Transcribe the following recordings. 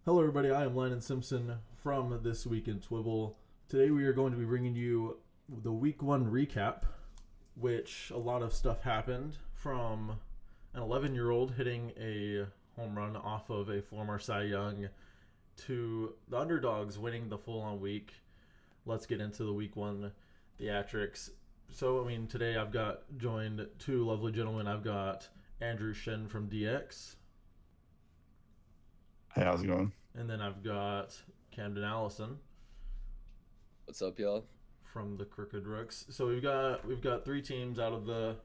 Hello, everybody. I am Landon Simpson from This Week in TWBL. Today, we are going to be bringing you the Week 1 recap, which a lot of stuff happened from an 11-year-old hitting a home run off of a former Cy Young to the underdogs winning the full-on week. Let's get into the Week 1 theatrics. So, today I've got joined two lovely gentlemen. I've got Andrew Shin from DX. Hey, how's it going? And then I've got Camden Allison What's up, y'all? from the Crooked Rooks. So we've got three teams out of the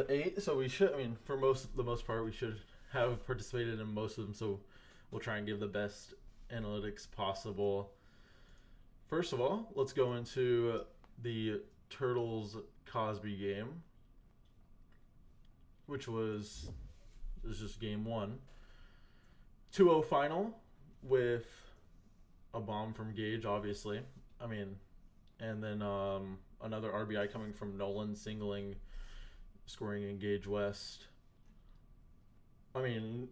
eight. So we should, for the most part, we should have participated in most of them. So we'll try and give the best analytics possible. First of all, let's go into the Turtles Cosby game, which was just game one. 2-0 final with a bomb from Gage, obviously. And then another RBI coming from Nolan, singling, scoring in Gage West. None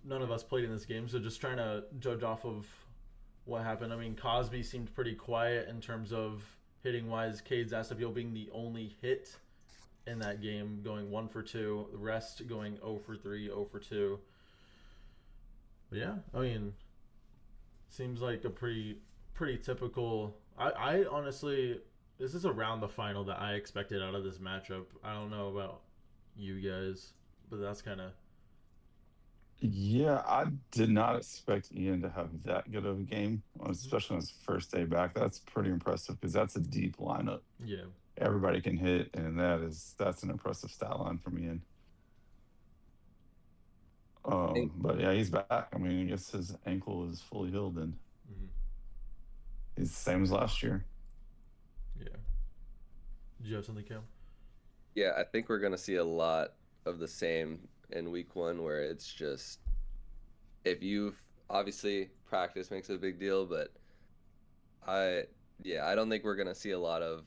of us played in this game, so just trying to judge off of what happened. Cosby seemed pretty quiet in terms of hitting wise. Cade Zasapil being the only hit in that game, going 1 for 2. The rest going 0 for 3, 0 for 2. But yeah, seems like a pretty typical. I honestly, this is around the final that I expected out of this matchup. I don't know about you guys, but that's kind of. Yeah, I did not expect Ian to have that good of a game, especially on his first day back. That's pretty impressive because that's a deep lineup. Yeah. Everybody can hit, and that's an impressive stat line from Ian. Think, But yeah, he's back. I guess his ankle is fully healed, and Mm-hmm. he's the same as last year. Yeah. Did you have something, Cam? yeah, I think we're gonna see a lot of the same in week one, where it's just if you've obviously practice makes it a big deal, but I don't think we're gonna see a lot of.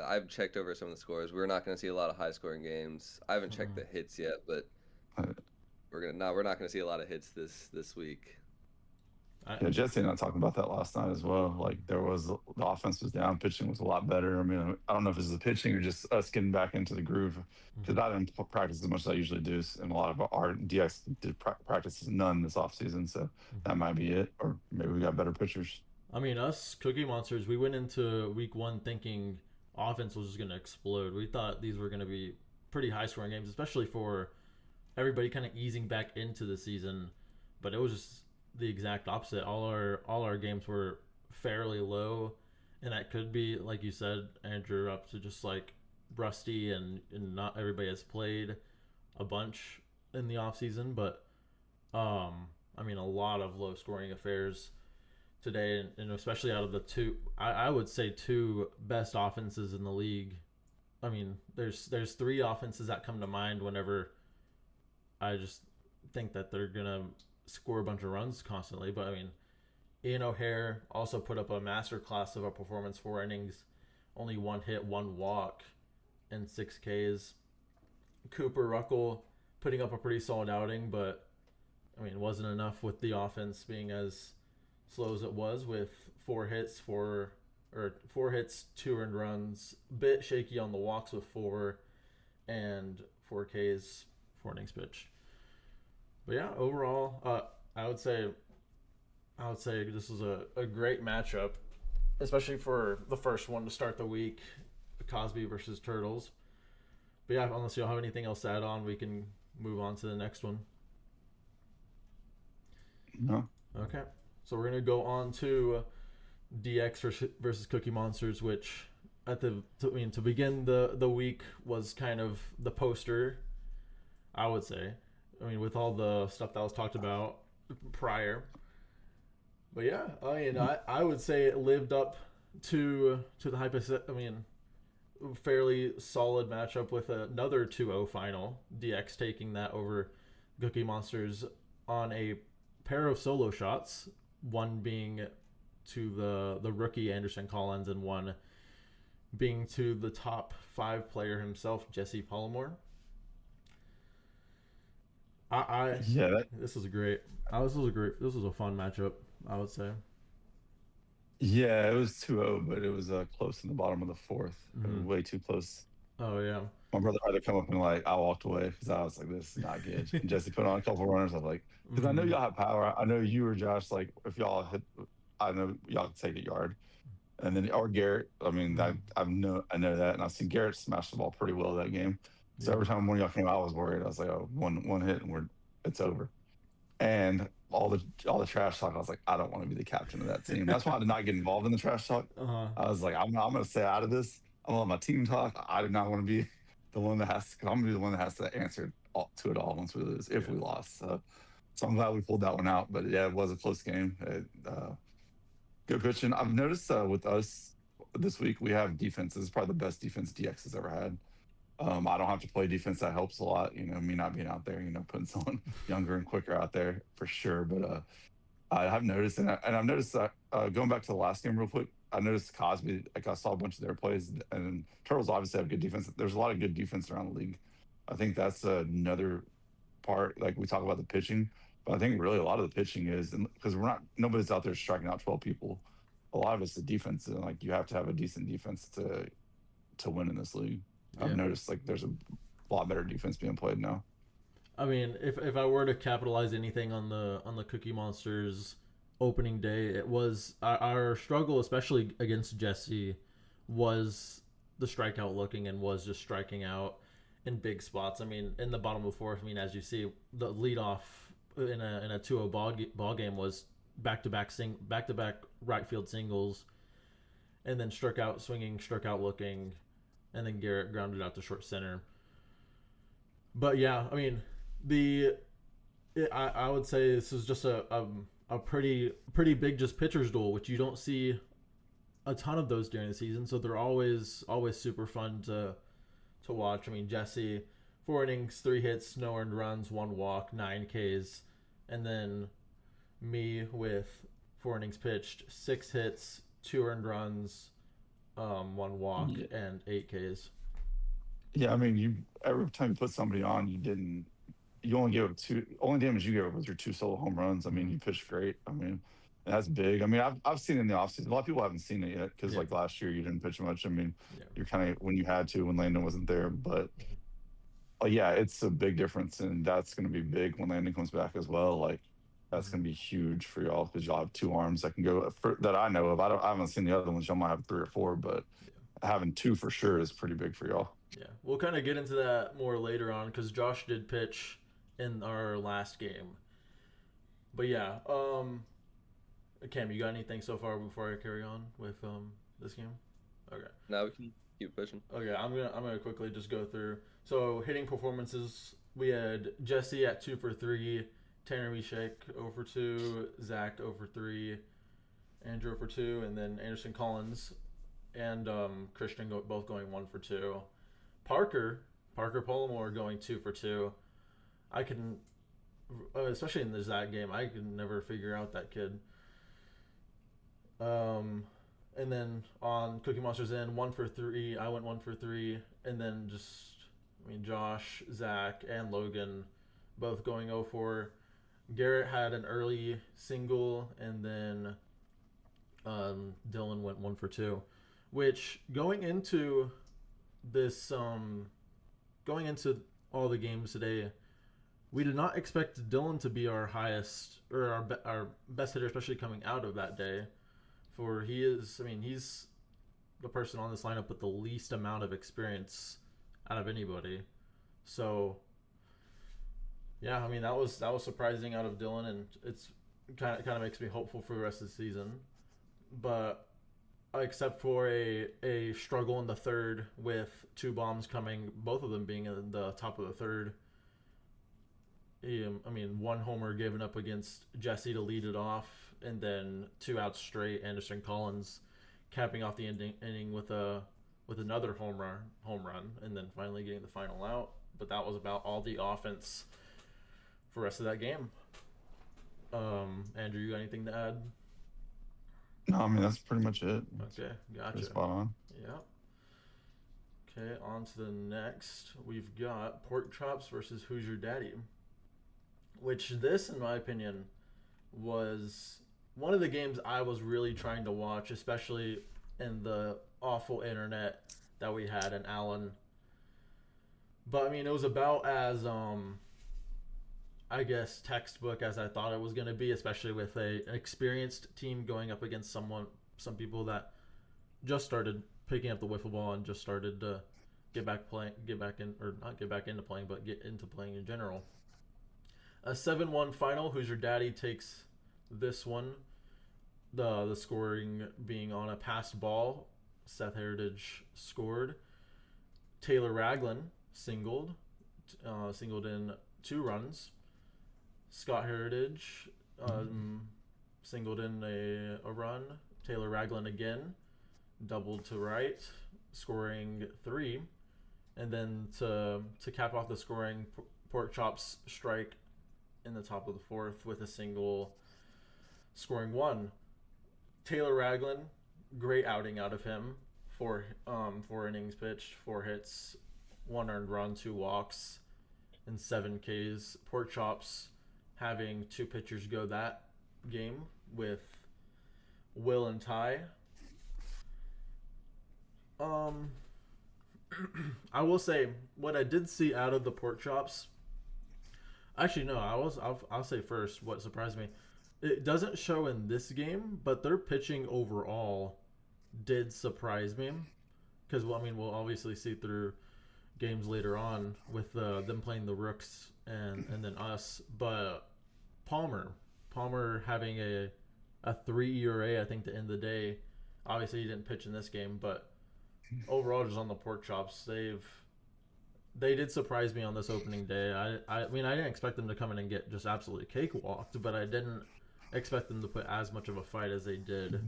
I've checked over some of the scores. We're not gonna see a lot of high scoring games. I haven't checked the hits yet, but Uh, we're not gonna see a lot of hits this week. yeah, Jesse and I talked about that last night as well. Like the offense was down, pitching was a lot better. I don't know if it's the pitching or just us getting back into the groove. Because I didn't practice as much as I usually do, and a lot of our DX did practices none this offseason, so that might be it. Or maybe we got better pitchers. Us Cookie Monsters, we went into week one thinking offense was just going to explode. We thought these were going to be pretty high scoring games, especially for everybody kind of easing back into the season. But it was just the exact opposite. All our games were fairly low, and that could be, like you said, Andrew, up to just like rusty and not everybody has played a bunch in the off season. But a lot of low scoring affairs today, and especially out of the two, I would say two best offenses in the league. There's three offenses that come to mind whenever I just think that they're gonna score a bunch of runs constantly. But Ian O'Hare also put up a masterclass of a performance, 4 innings, only 1 hit, 1 walk, and 6 Ks. Cooper Ruckle putting up a pretty solid outing, but it wasn't enough with the offense being as slow as it was with 4 hits, 2 earned runs, bit shaky on the walks with 4, and 4 Ks, 4 innings pitched. But yeah, overall, I would say this was a great matchup, especially for the first one to start the week, Cosby versus Turtles. But yeah, unless you all have anything else to add on, we can move on to the next one. No. Okay, so we're gonna go on to DX versus Cookie Monsters, which to begin the week was kind of the poster, I would say. With all the stuff that was talked about prior. But yeah, I would say it lived up to the hype. Fairly solid matchup with another 2-0 final. DX taking that over Cookie Monsters on a pair of solo shots, one being to the rookie Anderson Collins and one being to the top 5 player himself, Jesse Palomore. Yeah, this was great. This was a fun matchup, I would say. yeah, it was 2-0, but it was close in the bottom of the fourth. Mm-hmm. Way too close. Oh yeah. My brother had to come up and like I walked away because I was like, "This is not good." And Jesse put on a couple runners. I'm like, because I know Mm-hmm. y'all have power. I know you or Josh. Like, if y'all hit, I know y'all can take a yard. And then or Garrett. I mean, Mm-hmm. I know that, and I've seen Garrett smash the ball pretty well that game. So Yeah. every time one of y'all came out, I was worried. I was like, "Oh, one hit and it's over." And all the trash talk, I was like, I don't want to be the captain of that team. That's why I did not get involved in the trash talk. Uh-huh. I was like, I'm going to stay out of this. I'm going to let my team talk. I do not want to be the one that has to, cause I'm going to be the one that has to answer to it all once we lose, if Yeah. we lost. So I'm glad we pulled that one out. But yeah, it was a close game. Good pitching. I've noticed with us this week, we have defense. This is probably the best defense DX has ever had. I don't have to play defense. That helps a lot. Me not being out there, putting someone younger and quicker out there for sure. But I have noticed, and I've noticed that going back to the last game real quick, I noticed Cosby. Like I saw a bunch of their plays, and Turtles obviously have good defense. There's a lot of good defense around the league. I think that's another part. Like we talk about the pitching, but I think really a lot of the pitching is because nobody's out there striking out 12 people. A lot of it's the defense, and like you have to have a decent defense to win in this league. I've Yeah. noticed like there's a lot better defense being played now. I mean, if I were to capitalize anything on the Cookie Monsters opening day, it was our struggle, especially against Jesse, was the strikeout looking and was just striking out in big spots. I mean, in the bottom of the fourth, I mean, as you see, the leadoff in a 2-0 ball game was back to back right field singles, and then struck out swinging, struck out looking, and then Garrett grounded out to short center. But yeah, I mean, I would say this is just a pretty big just pitchers duel, which you don't see a ton of those during the season. So they're always super fun to watch. I mean, Jesse, 4 innings, 3 hits, no earned runs, 1 walk, 9 Ks, and then me with 4 innings pitched, 6 hits, 2 earned runs, 1 walk, Yeah, and 8 Ks. yeah. I mean, you every time you put somebody on, you only gave up two. Only damage you gave up was your 2 solo home runs. I mean, Mm-hmm. you pitched great. I mean, that's big. I mean, I've seen it in the offseason. A lot of people haven't seen it yet because Yeah, like last year you didn't pitch much. I mean, yeah. you're kind of when you had to when Landon wasn't there, but yeah, it's a big difference, and that's going to be big when Landon comes back as well. Like that's Mm-hmm. going to be huge for y'all because y'all have 2 arms that can go that I know of. I haven't seen the other ones. Y'all might have 3 or 4, but Yeah. having two for sure is pretty big for y'all. Yeah, we'll kind of get into that more later on because Josh did pitch in our last game. But yeah, Cam, you got anything so far before I carry on with this game? Okay, Now we can keep pushing. okay, I'm gonna quickly just go through. So hitting performances, we had Jesse at 2 for 3, Tanner Mishek 0 for 2, Zach 0 for 3, Andrew 0 for 2, and then Anderson Collins and Christian both going 1 for 2. Parker Pollimore going 2 for 2. I can, especially in the Zach game, I can never figure out that kid. And then on Cookie Monsters in 1 for 3, I went 1 for 3, and then I mean, Josh, Zach, and Logan both going 0 for. Garrett had an early single, and then Dylan went 1 for 2, which this going into all the games today, we did not expect Dylan to be our highest or our best hitter, especially coming out of that day. For he's the person on this lineup with the least amount of experience out of anybody. So yeah, I mean that was surprising out of Dylan, and it's kind of makes me hopeful for the rest of the season. But except for a struggle in the third with 2 bombs coming, both of them being in the top of the third. I mean, 1 homer given up against Jesse to lead it off, and then 2 outs straight. Anderson Collins capping off the inning with another home run, and then finally getting the final out. But that was about all the offense for the rest of that game. Andrew, you got anything to add? No, I mean that's pretty much it. Okay, gotcha. Spot on. Yeah. Okay, on to the next. We've got Pork Chops versus Who's Your Daddy. which this, in my opinion, was one of the games I was really trying to watch, especially in the awful internet that we had in Allen. But I mean, it was about as I guess textbook as I thought it was going to be, especially with an experienced team going up against some people that just started picking up the wiffle ball and just started to get back in, or not get back into playing, but get into playing in general. A 7-1 final. Who's Your Daddy takes this one. The scoring being on a passed ball. Seth Heritage scored. Taylor Raglan singled in 2 runs. Scott Heritage singled in a run. Taylor Raglan again doubled to right, scoring 3. And then to cap off the scoring, Pork Chop's strike in the top of the 4th with a single, scoring 1. Taylor Raglan, great outing out of him. 4 innings pitched, 4 hits, 1 earned run, 2 walks, and 7 Ks. Pork Chops having 2 pitchers go that game with Will and Ty. I will say what I did see out of the Pork Chops. Actually, no. I'll say first what surprised me. It doesn't show in this game, but their pitching overall did surprise me. Because we'll obviously see through games later on with them playing the Rooks and then us. But Palmer having a 3 ERA, I think, to end the day. Obviously, he didn't pitch in this game, but overall, just on the Pork Chops, they did surprise me on this opening day. I mean, I didn't expect them to come in and get just absolutely cakewalked, but I didn't expect them to put as much of a fight as they did.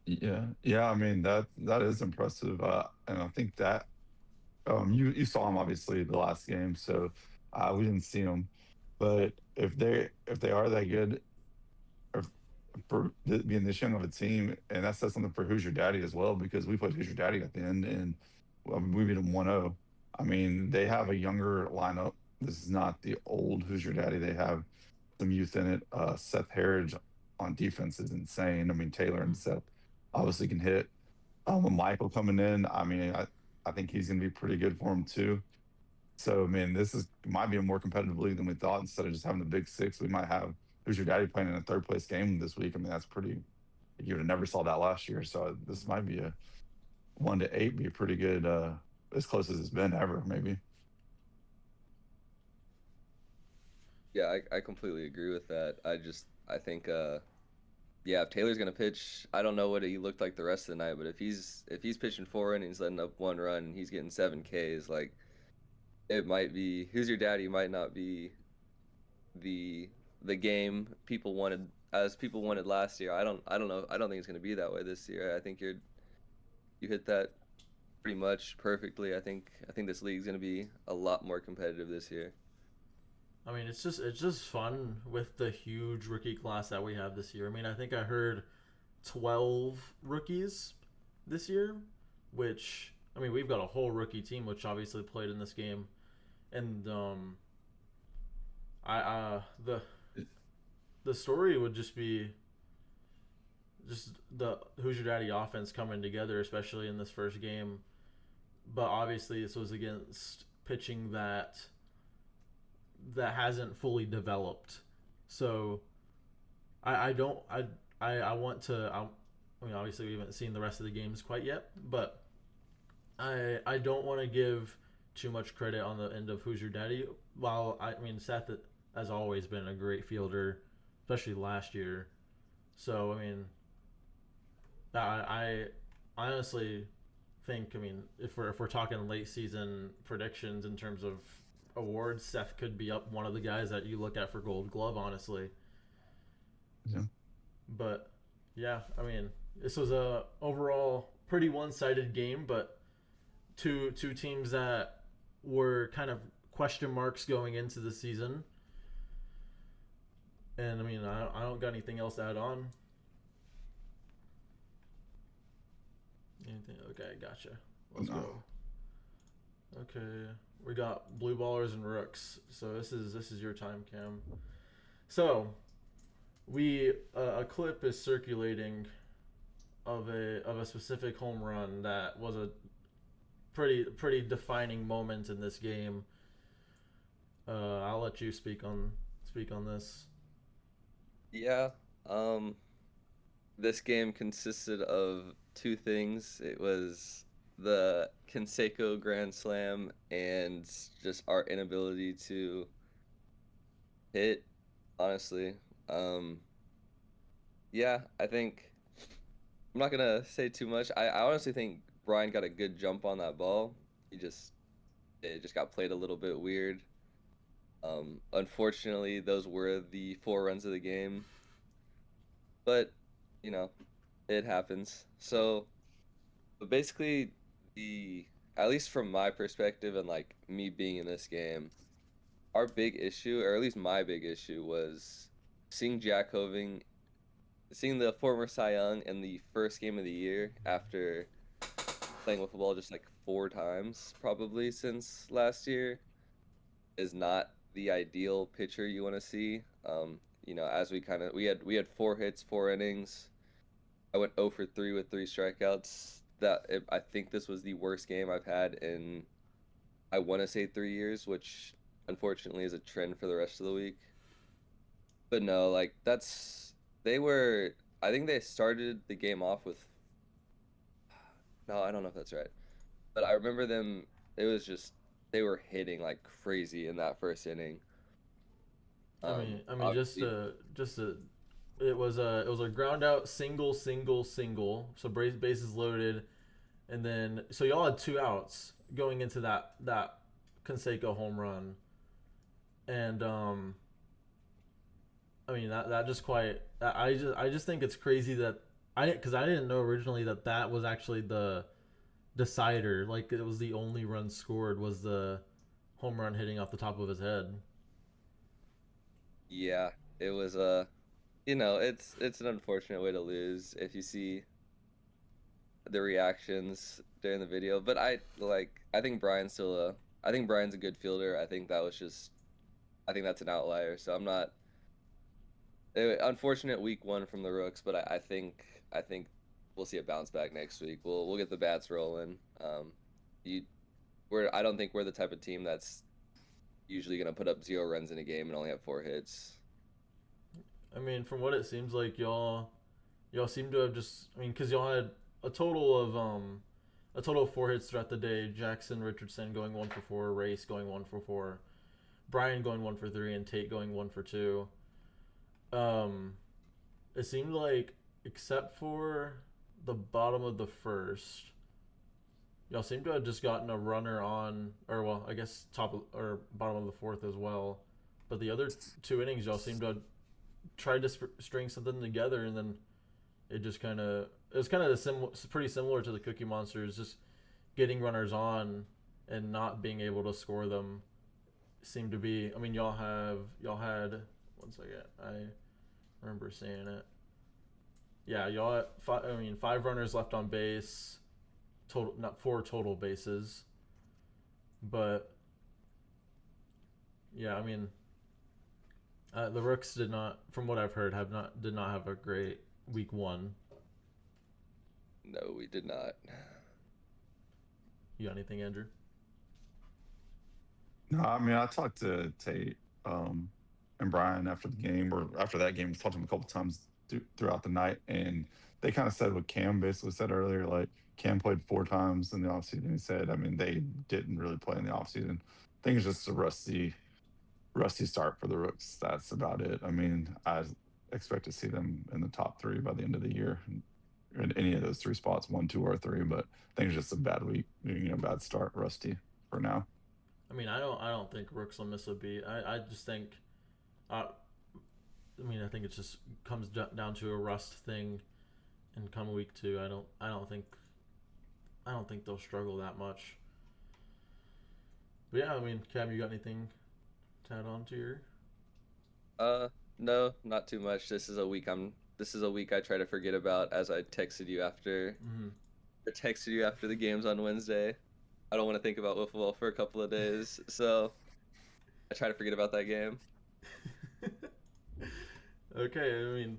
Yeah. I mean, that is impressive, and I think that you saw him obviously the last game, so we didn't see him. But if they are that good, for being this young of a team, and that says something for Who's Your Daddy as well, because we played Who's Your Daddy at the end, and we beat them 1-0. I mean, they have a younger lineup. This is not the old Who's Your Daddy. They have some youth in it. Seth Heritage on defense is insane. I mean, Taylor and Seth obviously can hit. With Michael coming in, I mean, I think he's going to be pretty good for him too. So, I mean, might be a more competitive league than we thought. Instead of just having the big 6, we might have Who's Your Daddy playing in a 3rd place game this week. I mean, that's pretty. You would have never saw that last year. So this might be a 1-8, be a pretty good, as close as it's been ever, maybe. Yeah, I completely agree with that. I think if Taylor's gonna pitch, I don't know what he looked like the rest of the night, but if he's pitching 4 innings, letting up 1 run, and he's getting 7 Ks, like, it might be Who's Your Daddy might not be the game people wanted last year. I don't know. I don't think it's going to be that way this year. I think you hit that pretty much perfectly. I think this league's going to be a lot more competitive this year. I mean, it's just fun with the huge rookie class that we have this year. I mean, I think I heard 12 rookies this year, which, I mean, we've got a whole rookie team, which obviously played in this game. And the story would just be just the Who's Your Daddy offense coming together, especially in this first game. But obviously, this was against pitching that hasn't fully developed. So I want to. I mean, obviously, we haven't seen the rest of the games quite yet, but I don't want to give too much credit on the end of Who's Your Daddy. While I mean, Seth has always been a great fielder, especially last year. So I mean, I honestly think, I mean, if we're talking late season predictions in terms of awards, Seth could be up one of the guys that you look at for Gold Glove, honestly. Yeah. But yeah, I mean, this was a overall pretty one-sided game, but two teams that were kind of question marks going into the season. And I mean, I don't got anything else to add on. Anything? Okay, gotcha. Let's go. Okay. We got blue ballers and rooks. So this is your time, Cam. So we a clip is circulating of a specific home run that was a pretty defining moment in this game. I'll let you speak on this. Yeah. This game consisted of two things. It was the Canseco Grand Slam and just our inability to hit, honestly. Um, yeah, I think I'm not gonna say too much. I honestly think Brian got a good jump on that ball. It just got played a little bit weird. Unfortunately, those were the 4 runs of the game, but you know, it happens. So, but basically, the at least from my perspective and like me being in this game, our big issue, or at least my big issue, was seeing Jack Hoving, seeing the former Cy Young in the first game of the year after playing with the ball just like 4 times probably since last year is not the ideal pitcher you want to see. As we had 4 hits, 4 innings. I went 0 for 3 with 3 strikeouts. I think this was the worst game I've had in, I want to say, 3 years, which unfortunately is a trend for the rest of the week. But no, like they were. I think they started the game off with. No, I don't know if that's right, but I remember them. It was just they were hitting like crazy in that first inning. Just Obviously, it was a ground out single single single. So bases loaded, and then so y'all had 2 outs going into that Canseco home run, and that just quite I just think it's crazy that because I didn't know originally that was actually the decider. Like it was the only run scored was the home run hitting off the top of his head. yeah, it was it's an unfortunate way to lose if you see the reactions during the video. But I think Brian's a good fielder. I think that's an outlier. So I'm not unfortunate week 1 from the Rooks, but I think we'll see a bounce back next week. We'll get the bats rolling. You I don't think we're the type of team that's usually gonna put up 0 runs in a game and only have 4 hits. I mean, from what it seems like, y'all seem to have just. I mean, because y'all had a total of a total of 4 hits throughout the day. Jackson Richardson going 1 for 4, Race going 1 for 4, Brian going 1 for 3, and Tate going 1 for 2. Um, it seemed like except for the bottom of the first, y'all seem to have just gotten a runner on, or well, I guess top of, or bottom of the fourth as well. But the other 2 innings, y'all seem to have tried to string something together, and then it was kind of pretty similar to the Cookie Monsters, just getting runners on and not being able to score them. Seemed to be. I mean, y'all had 1 second. I remember seeing it. Yeah, y'all had 5 runners left on base. Total, not 4 total bases. But yeah, I mean, the Rooks did not, from what I've heard, did not have a great week 1. No, we did not. You got anything, Andrew? No, I mean, I talked to Tate and Brian after the game, or after that game. I talked to them a couple times throughout the night, and they kind of said what Cam basically said earlier. Like, Cam played 4 times in the offseason. He said, I mean, they didn't really play in the offseason. I think it's just a rusty start for the Rooks. That's about it. I mean, I expect to see them in the top 3 by the end of the year, in any of those 3 spots, 1, 2, or 3. But I think it's just a bad week, bad start, rusty for now. I mean, I don't think Rooks will miss a beat. I just think, I mean, I think it just comes down to a rust thing, and come week 2, I don't think they'll struggle that much. But yeah, I mean, Cam, you got anything to add on to your? No, not too much. This is a week I try to forget about, as I texted you after Mm-hmm. the games on Wednesday. I don't want to think about Wiffle for a couple of days, so I try to forget about that game. Okay, I mean,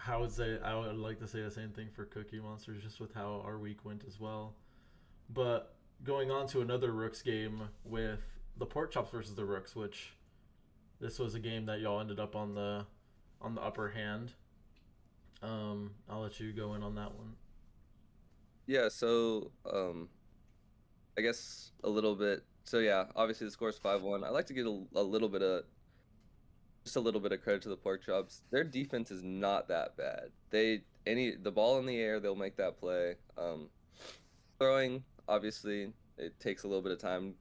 I would like to say the same thing for Cookie Monsters, just with how our week went as well. But going on to another Rooks game with the Pork Chops versus the Rooks, which this was a game that y'all ended up on the upper hand. I'll let you go in on that one. Yeah, so I guess a little bit. So yeah, obviously the score's 5-1. I like to get a little bit of credit to the Pork Chops. Their defense is not that bad. The ball in the air, they'll make that play. Throwing, obviously, it takes a little bit of time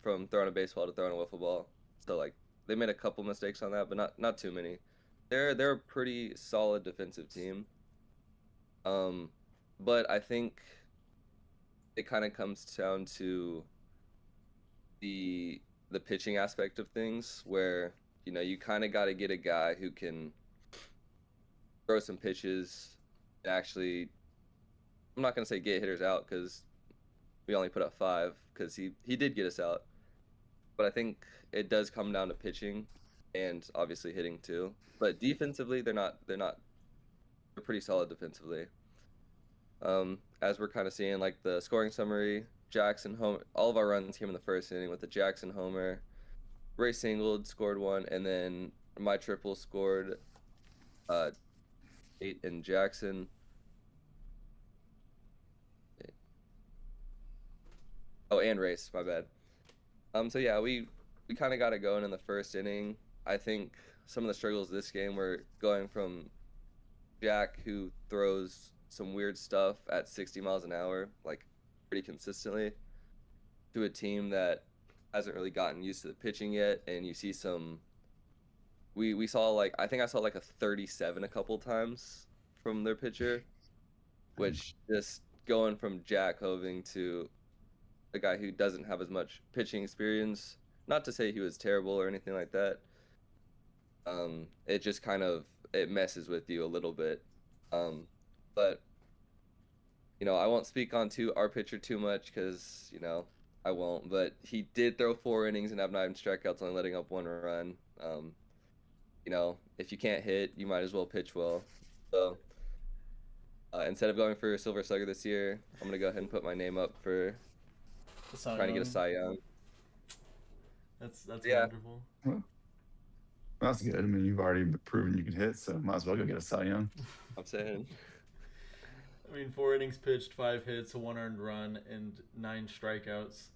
from throwing a baseball to throwing a wiffle ball. So like they made a couple mistakes on that, but not too many. They're a pretty solid defensive team. But I think it kind of comes down to the pitching aspect of things, where you kind of got to get a guy who can throw some pitches and actually, I'm not going to say get hitters out, because we only put up 5 because he did get us out. But I think it does come down to pitching and obviously hitting too. But defensively, they're pretty solid defensively. As we're kind of seeing, like the scoring summary, Jackson home, all of our runs came in the first inning with the Jackson homer. Ray singled, scored 1, and then my triple scored 8 in Jackson. Oh, and Race, my bad. So yeah, we kind of got it going in the first inning. I think some of the struggles this game were going from Jack, who throws some weird stuff at 60 miles an hour, like pretty consistently, to a team that hasn't really gotten used to the pitching yet. And you see we saw, like, I think I saw like a 37 a couple times from their pitcher, which just going from Jack Hoving to a guy who doesn't have as much pitching experience, not to say he was terrible or anything like that. It just kind of, it messes with you a little bit. But I won't speak on our pitcher too much, because I won't. But he did throw 4 innings and have 9 strikeouts, only letting up 1 run. If you can't hit, you might as well pitch well. So instead of going for a Silver Slugger this year, I'm gonna go ahead and put my name up for trying to get a Cy Young. That's wonderful. Well, that's good. I mean, you've already proven you can hit, so might as well go get a Cy Young. I'm saying. I mean, 4 innings pitched, 5 hits, 1 earned run, and 9 strikeouts.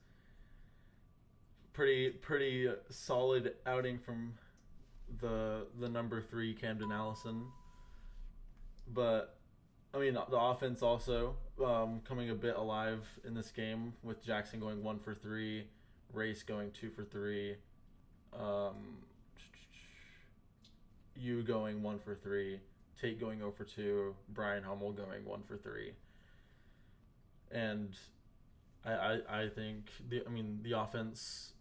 Pretty solid outing from the number 3 Camden Allison. But I mean, the offense also coming a bit alive in this game, with Jackson going 1 for 3, Race going 2 for 3, you going 1 for 3, Tate going 0 for 2, Brian Hummel going 1 for 3. And I think the offense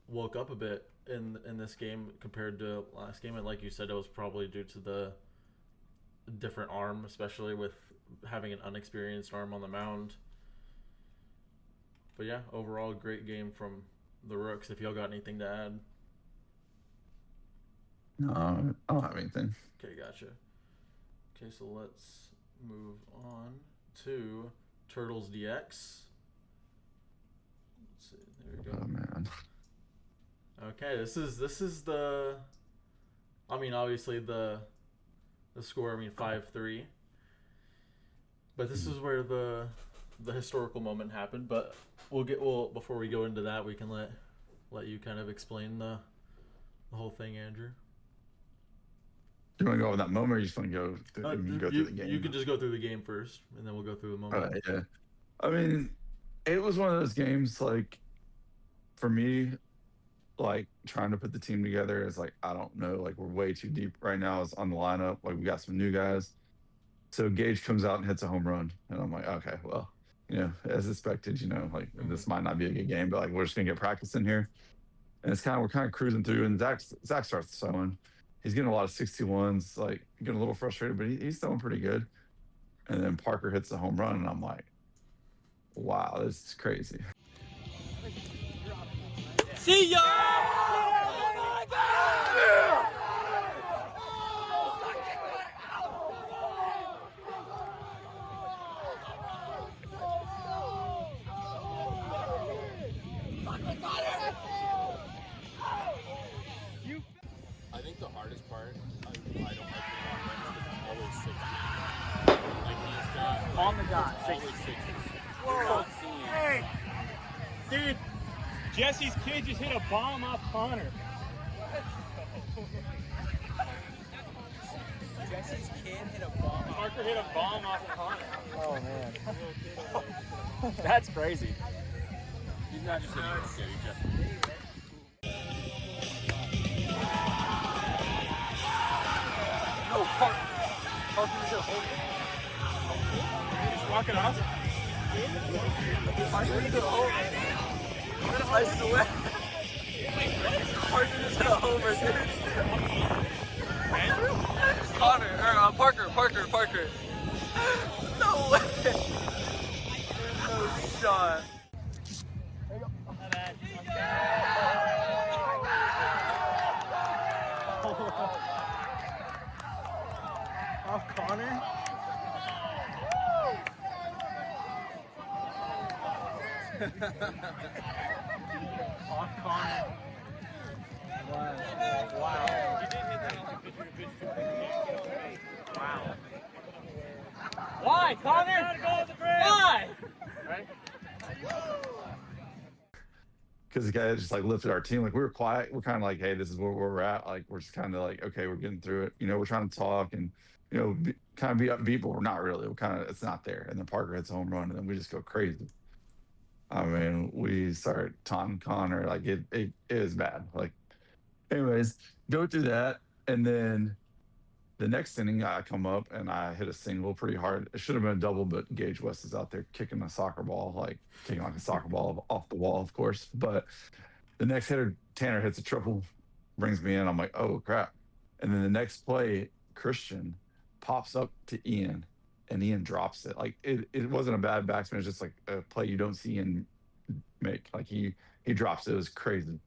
woke up a bit in this game compared to last game, and like you said, it was probably due to the different arm, especially with having an unexperienced arm on the mound. But yeah, overall great game from the Rooks. If y'all got anything to add? No, I don't have anything. Okay, gotcha. Okay, so let's move on to Turtles DX. Let's see, there we go. Oh man. Okay, this is the, obviously the score, 5-3. But this is where the historical moment happened. But before we go into that, we can let you kind of explain the whole thing, Andrew. Do you want to go over that moment, or you just want to go through the game? You can just go through the game first, and then we'll go through the moment. Yeah. I mean, it was one of those games, like, for me, like, trying to put the team together is like, I don't know, like, we're way too deep right now is on the lineup. Like, we got some new guys. So Gage comes out and hits a home run. And I'm like, okay, well, as expected, like, this might not be a good game, but like, we're just going to get practice in here. And we're kind of cruising through, and Zach starts throwing. He's getting a lot of 61s, like, getting a little frustrated, but he's throwing pretty good. And then Parker hits the home run, and I'm like, Wow, this is crazy. See ya! I think the hardest part, I don't like being on Rooks because it's always 60. Like he's got On the dot, always 60. Whoa. Hey! Dude, Jesse's kid just hit a bomb off Connor. Jesse's kid hit a bomb. Parker hit a bomb off Connor. Oh man. That's crazy. He's not just hitting his kid, he just... No, Parker's a hold. Just walk it off. Parker's a homer. I swear. Parker's a homer, dude. Andrew? Connor, or Parker. No way. No shot. Off Connor? Off Connor. Wow. You did hit that off the pitcher. Wow. Why, Connor? Why? Right? Because the guy just like lifted our team. Like we were quiet. We're kind of like, hey, this is where we're at. Like we're just kind of like, okay, we're getting through it. You know, we're trying to talk and kind of be upbeat, but we're not really. We're kind of it's not there. And then Parker hits a home run, and then we just go crazy. I mean, we start taunting Connor. Like it is bad. Like, anyways, go through that, and then the next inning, I come up and I hit a single pretty hard. It should have been a double, but Gage West is out there kicking a soccer ball, like kicking like a soccer ball off the wall, of course. But the next hitter, Tanner, hits a triple, brings me in. I'm like, oh crap. And then the next play, Christian pops up to Ian, and Ian drops it. Like it wasn't a bad backspin. It's just like a play you don't see Ian make. Like he drops it. It was crazy.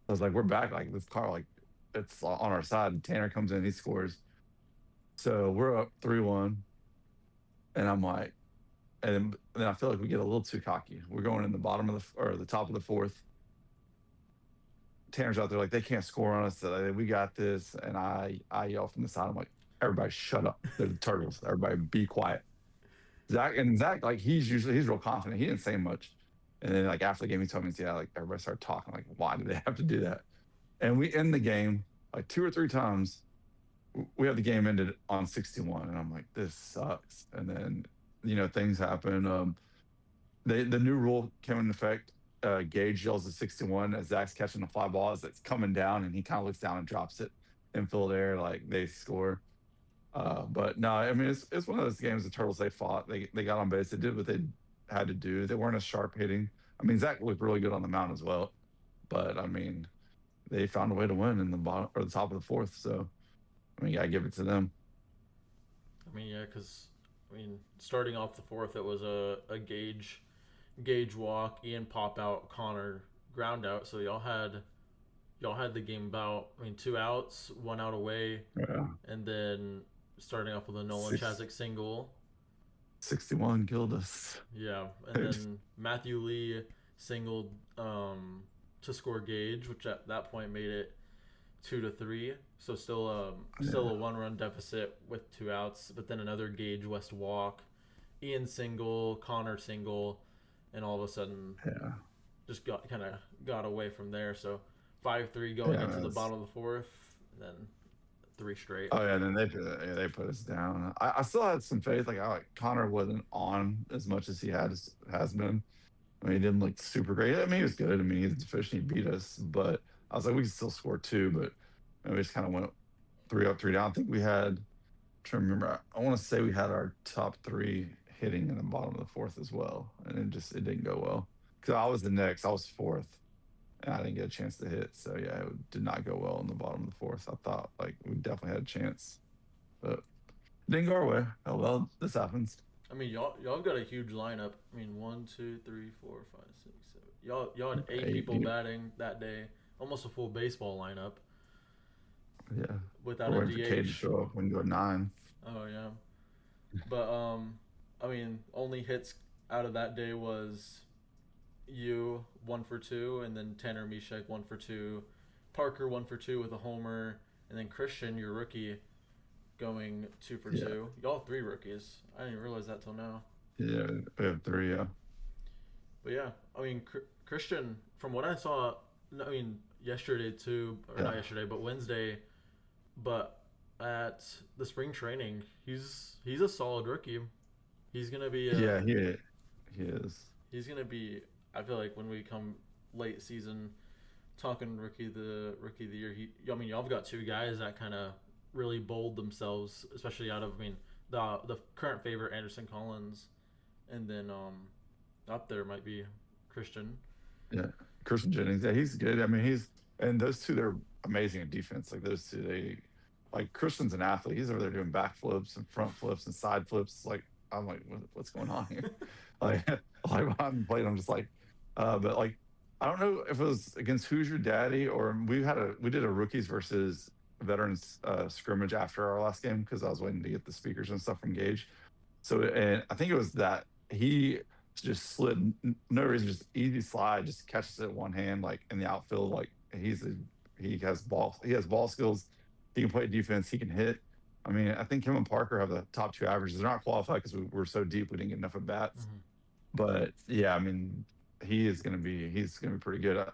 I was like, we're back. Like this car, like it's on our side. Tanner comes in, he scores. So we're up 3-1, and I'm like, and then I feel like we get a little too cocky. We're going in the bottom of the top of the fourth. Tanner's out there like they can't score on us. We got this, and I yell from the side. I'm like, everybody shut up. They're the Turtles. Everybody be quiet. Zach like he's real confident. He didn't say much, and then like after the game he told me, yeah, like everybody started talking. Like why did they have to do that? And we end the game like 2 or 3 times. We have the game ended on 61, and I'm like, this sucks. And then, things happen. The new rule came into effect. Gage yells at 61 as Zach's catching the fly ball as it's coming down, and he kind of looks down and drops it in field air, like they score. But no, I mean, it's one of those games the Turtles, they fought. They got on base. They did what they had to do. They weren't as sharp hitting. I mean, Zach looked really good on the mound as well. But, I mean, they found a way to win in the bottom or the top of the fourth, so. I mean, I give it to them. I mean, yeah, because starting off the fourth, it was a Gage walk, Ian pop out, Connor ground out. So y'all had the game about 2 outs, 1 out away, Yeah. And then starting off with a Nolan Chazek single. 61 killed us. Yeah, and then Matthew Lee singled to score Gage, which at that point made it 2-3. So still a 1-run deficit with 2 outs, but then another Gage West walk, Ian single, Connor single, and all of a sudden just got away from there. So 5-3 going into the bottom of the fourth, and then 3 straight. Oh yeah, and then they put us down. I still had some faith. Like Connor wasn't on as much as he has been. I mean, he didn't look super great. I mean, he was good. I mean, he's efficient. He beat us, but I was like, we could still score 2, but we just kind of went 3 up, 3 down. I think we had, I'm trying to remember, I want to say we had our top 3 hitting in the bottom of the fourth as well, and it didn't go well. Because I was the next, I was 4th, and I didn't get a chance to hit. So yeah, it did not go well in the bottom of the fourth. I thought like we definitely had a chance, but it didn't go our way. Oh well, this happens. I mean, y'all got a huge lineup. I mean, 1, 2, 3, 4, 5, 6, 7. Y'all had 8 people batting that day, almost a full baseball lineup. Yeah. Without We're a waiting for Cade to DH. show up when you go 9. Oh yeah, but I mean, only hits out of that day was you 1 for 2, and then Tanner Mishek 1 for 2, Parker 1 for 2 with a homer, and then Christian, your rookie, going 2 for 2. Y'all 3 rookies. I didn't realize that till now. Yeah, we have 3. Yeah. But yeah, I mean, Christian, from what I saw, I mean, yesterday too, or not yesterday, but Wednesday, but at the spring training, he's a solid rookie. He's gonna be. He is. He's gonna be. I feel like when we come late season, talking rookie of the year. I mean, y'all have got 2 guys that kind of really bold themselves, especially out of. I mean, the current favorite Anderson Collins, and then up there might be Christian. Yeah, Christian Jennings. Yeah, he's good. I mean, and those 2, they're amazing at defense. Like those 2, like Christian's an athlete. He's over there doing back flips and front flips and side flips. Like I'm like, what's going on here? like when I'm playing, I'm just like, but like I don't know if it was against Who's Your Daddy or we did a rookies versus veterans scrimmage after our last game because I was waiting to get the speakers and stuff from Gage. So and I think it was that he just slid no reason, just easy slide, just catches it one hand like in the outfield. Like he has ball skills. He can play defense. He can hit. I mean, I think him and Parker have the top 2 averages. They're not qualified because we're so deep we didn't get enough at bats. Mm-hmm. But yeah, I mean, he's gonna be pretty good.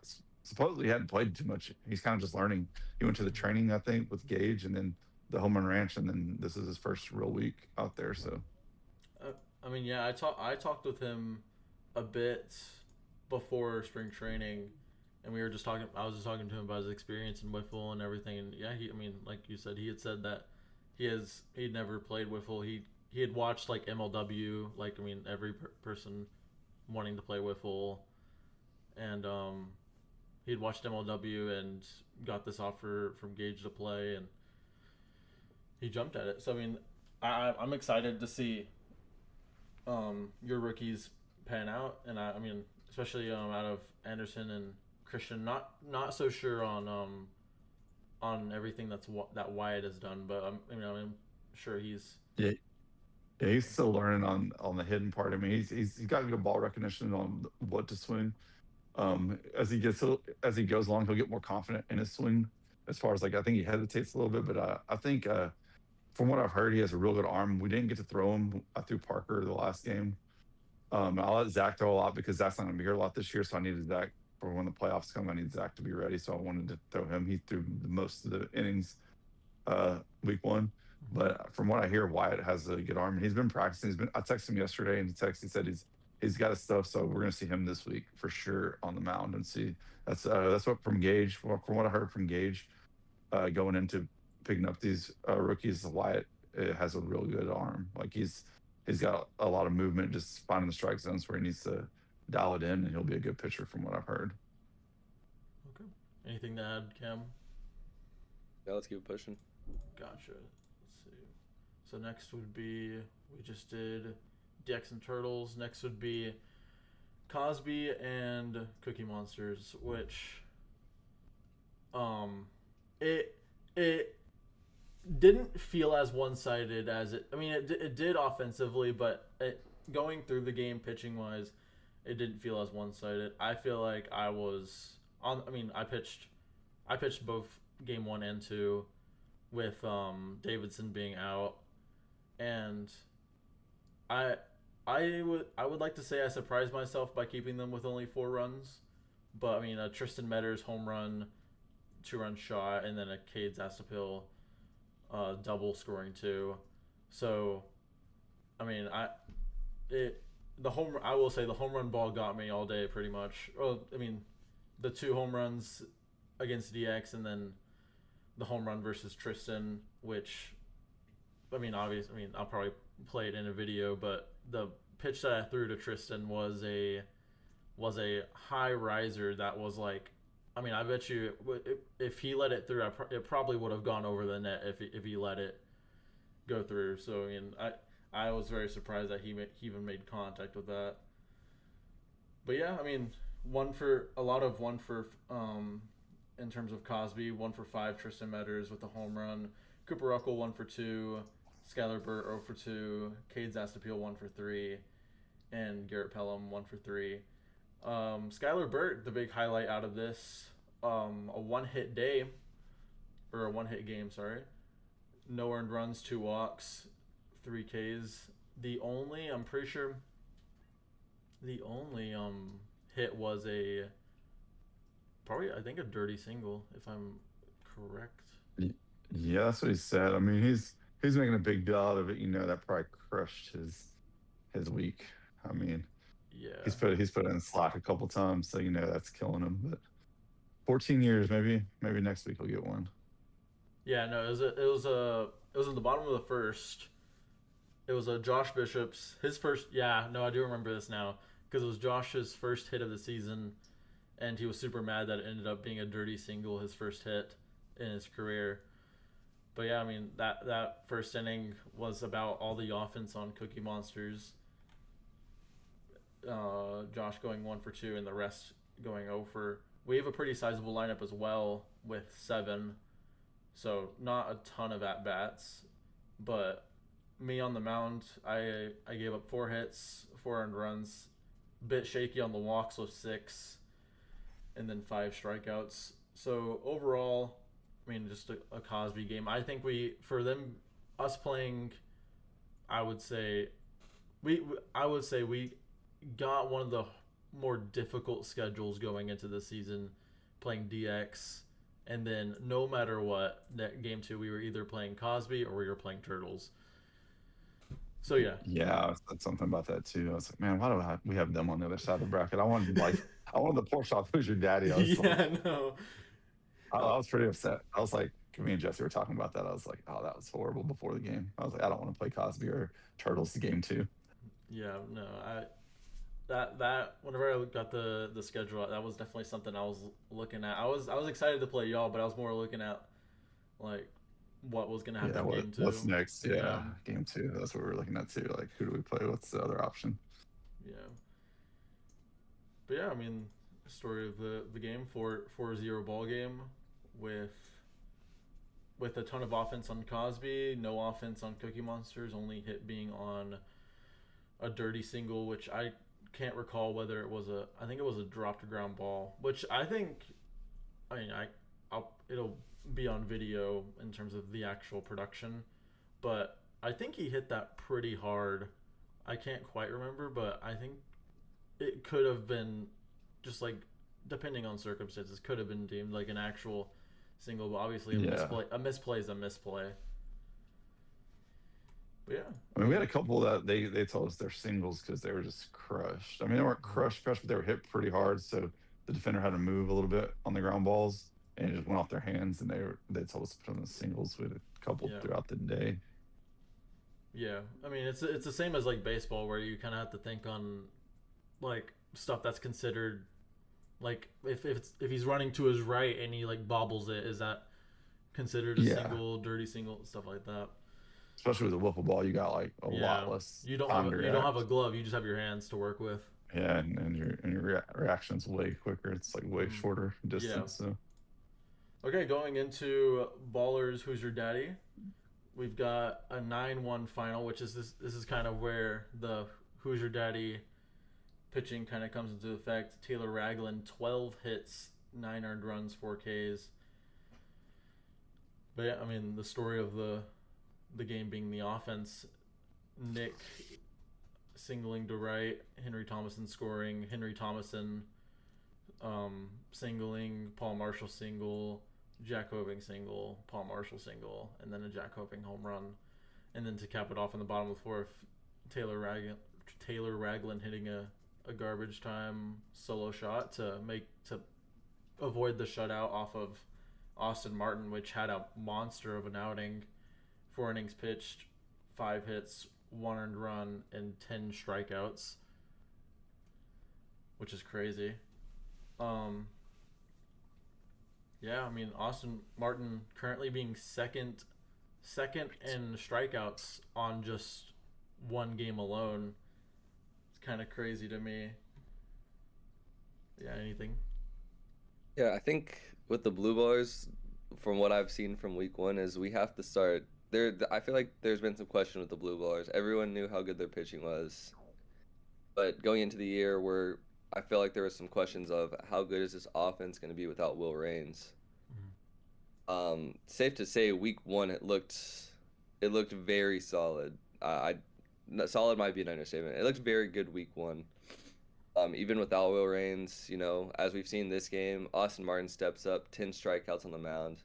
Supposedly he hadn't played too much. He's kind of just learning. He went to the training, I think, with Gage, and then the Home Run Ranch, and then this is his first real week out there. So, I mean, yeah, I talked with him a bit before spring training, and we were just talking. I was just talking to him about his experience in Wiffle and everything. And yeah, I mean, like you said, he had said that he'd never played Wiffle. He had watched like MLW, like I mean, every person wanting to play Wiffle, and he'd watched MLW and got this offer from Gage to play, and he jumped at it. So I mean, I'm excited to see your rookies pan out, and I mean, especially out of Anderson and Christian. Not so sure on everything that Wyatt has done, but I'm sure he's he's still learning on the hidden part. I mean, he's got good ball recognition on what to swing. As he goes along, he'll get more confident in his swing. As far as like, I think he hesitates a little bit, but I think from what I've heard, he has a real good arm. We didn't get to throw him. I threw Parker the last game. I'll let Zach throw a lot because Zach's not going to be here a lot this year. So I needed Zach for when the playoffs come. I need Zach to be ready. So I wanted to throw him. He threw most of the innings week 1. But from what I hear, Wyatt has a good arm. He's been practicing. I texted him yesterday, and he said he's got his stuff. So we're going to see him this week for sure on the mound and see. That's what from Gage. From what I heard from Gage, going into picking up these rookies, Wyatt has a real good arm. Like he's got a lot of movement, just finding the strike zones where he needs to dial it in, and he'll be a good pitcher from what I've heard. Okay. Anything to add, Cam? Yeah, let's keep it pushing. Gotcha. Let's see. So next would be, we just did DX and Turtles. Next would be Cosby and Cookie Monsters, which it didn't feel as one-sided as it. I mean, it did offensively, but going through the game pitching wise, it didn't feel as one-sided. I feel like I was on. I mean, I pitched both game 1 and 2 with Davidson being out, and I would like to say I surprised myself by keeping them with only 4 runs, but I mean, a Tristan Metters home run, 2-run shot, and then a Cade Zastapil double scoring 2. So, I mean, I will say the home run ball got me all day pretty much. Well, I mean, the 2 home runs against DX, and then the home run versus Tristan, which, I mean, obviously, I mean, I'll probably play it in a video, but the pitch that I threw to Tristan was a high riser that was like, I mean, I bet you if he let it through, it probably would have gone over the net if he let it go through. So I mean, I was very surprised that he even made contact with that. But yeah, I mean, one for in terms of Cosby, 1 for 5. Tristan Metters with a home run. Cooper Ruckle 1 for 2. Skylar Burt 0 for 2. Cade Zastapil 1 for 3. And Garrett Pelham 1 for 3. Skylar Burt, the big highlight out of this, a 1-hit day, or a 1-hit game, sorry. No earned runs, 2 walks, 3 Ks. I'm pretty sure the only hit was I think a dirty single, if I'm correct. Yeah, that's what he said. I mean, he's making a big deal out of it. That probably crushed his week. I mean, yeah, he's put in slack a couple times, so that's killing him. But 14 years, maybe next week he'll get one. Yeah, no, it was in the bottom of the first. It was a Josh Bishop's his first. Yeah, no, I do remember this now because it was Josh's first hit of the season, and he was super mad that it ended up being a dirty single, his first hit in his career. But yeah, I mean that first inning was about all the offense on Cookie Monsters. Josh going 1 for 2 and the rest going 0 for. We have a pretty sizable lineup as well with 7, so not a ton of at bats. But me on the mound, I gave up 4 hits, 4 earned runs, bit shaky on the walks with 6, and then 5 strikeouts. So overall, I mean, just a Cosby game. I think us playing, I would say we got one of the more difficult schedules going into the season, playing DX, and then no matter what, that game 2 we were either playing Cosby or we were playing Turtles. So yeah. Yeah, I said something about that too. I was like, man, why do we have them on the other side of the bracket? I wanted the poor shop. Who's your daddy? I was No. I was pretty upset. I was like, me and Jesse were talking about that. I was like, oh, that was horrible before the game. I was like, I don't want to play Cosby or Turtles the game 2. Yeah, no, that whenever I got the schedule, that was definitely something I was looking at. I was excited to play y'all, but I was more looking at like what was gonna happen in game 2. What's next? Yeah, game 2. That's what we're looking at too. Like, who do we play? What's the other option? Yeah. But yeah, I mean, story of the game, 4-0 ball game with a ton of offense on Cosby, no offense on Cookie Monsters, only hit being on a dirty single, which I can't recall whether it was I think it was a dropped ground ball, which it'll be on video in terms of the actual production, but I think he hit that pretty hard. I can't quite remember, but I think it could have been just like, depending on circumstances, could have been deemed like an actual single, but obviously a misplay is a misplay. But yeah, I mean, we had a couple that they told us they're singles because they were just crushed. I mean, they weren't crushed, but they were hit pretty hard, so the defender had to move a little bit on the ground balls, and it just went off their hands, and they told us to put them in singles. We had a couple throughout the day. Yeah, I mean, it's the same as like baseball, where you kind of have to think on like stuff that's considered like if he's running to his right and he like bobbles it, is that considered a single, dirty single, stuff like that? Especially with a wiffle ball, you got like a lot less. You don't have a glove. You just have your hands to work with. Yeah, and your reaction's way quicker. It's like way shorter distance. Yeah. So. Okay, going into Ballers, Who's Your Daddy? We've got a 9-1 final, which is this is kind of where the Who's Your Daddy pitching kind of comes into effect. Taylor Ragland, 12 hits, 9 earned runs, 4 Ks. But yeah, I mean, the story of the game being the offense. Nick singling to right, Henry Thomason scoring, Henry Thomason singling, Paul Marshall single, Jack Hoving single, Paul Marshall single, and then a Jack Hoving home run. And then to cap it off in the bottom of the fourth, Taylor Ragland hitting a garbage time solo shot to avoid the shutout off of Austin Martin, which had a monster of an outing. 4 innings pitched, 5 hits, 1 earned run, and 10 strikeouts, which is crazy. Yeah, I mean, Austin Martin currently being second in strikeouts on just one game alone. It's kind of crazy to me. Yeah, anything? Yeah, I think with the Blue Ballers, from what I've seen from week one, is we have to start there. I feel like there's been some question with the Blue Ballers. Everyone knew how good their pitching was, but going into the year, where I feel like there was some questions of how good is this offense going to be without Will Raines. Safe to say, week one it looked very solid. Solid might be an understatement. It looked very good week one. Even without Will Raines, you know, as we've seen this game, Austin Martin steps up, 10 strikeouts on the mound.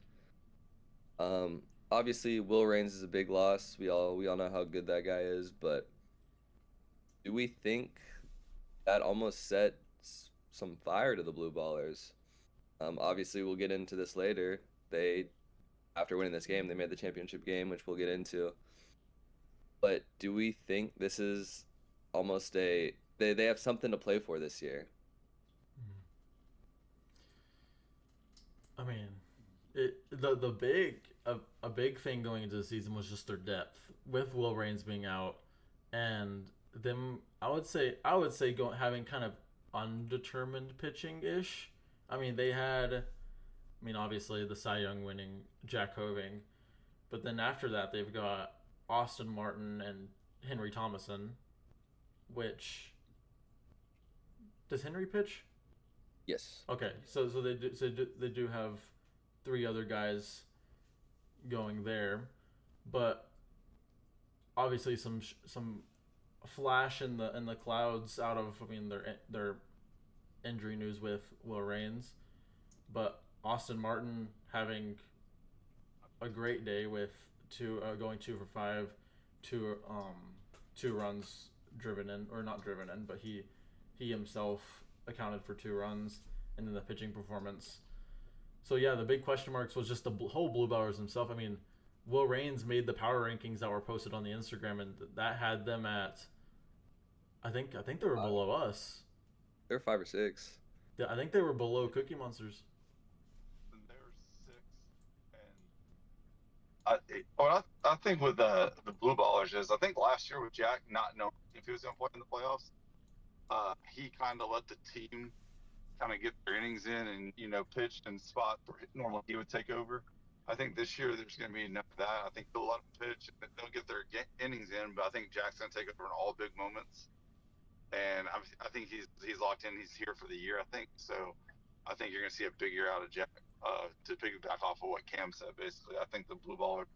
Obviously, Will Raines is a big loss. We all know how good that guy is, but do we think that almost set some fire to the Blue Ballers? Obviously, we'll get into this later. After winning this game, they made the championship game, which we'll get into. But do we think this is almost they have something to play for this year? I mean, a big thing going into the season was just their depth with Will Raines being out, and them. I would say having kind of undetermined pitching ish. I mean, they had. I mean, obviously the Cy Young winning Jack Hoving, but then after that they've got Austin Martin and Henry Thomason, which does Henry pitch? Yes. Okay, so they do have three other guys going there, but obviously some flash in the clouds out of their injury news with Will Raines, but Austin Martin having a great day with going 2 for 5, two runs driven in, or not driven in, but he himself accounted for 2 runs, and then the pitching performance. So yeah, the big question marks was just the whole Blue Ballers themselves. I mean, Will Raines made the power rankings that were posted on the Instagram, and that had them at, I think they were below us. They're 5 or 6. Yeah, I think they were below Cookie Monsters. I think with the Blue Ballers is, I think last year with Jack not knowing if he was going to play in the playoffs, he kind of let the team kind of get their innings in and, you know, pitched in spots where normally he would take over. I think this year there's going to be enough of that. I think they'll let them pitch. They'll get their innings in, but I think Jack's going to take over in all big moments. And I think he's locked in. He's here for the year, I think. So I think you're going to see a big year out of Jack. To piggyback off of what Cam said, basically, I think the Blue Ballers,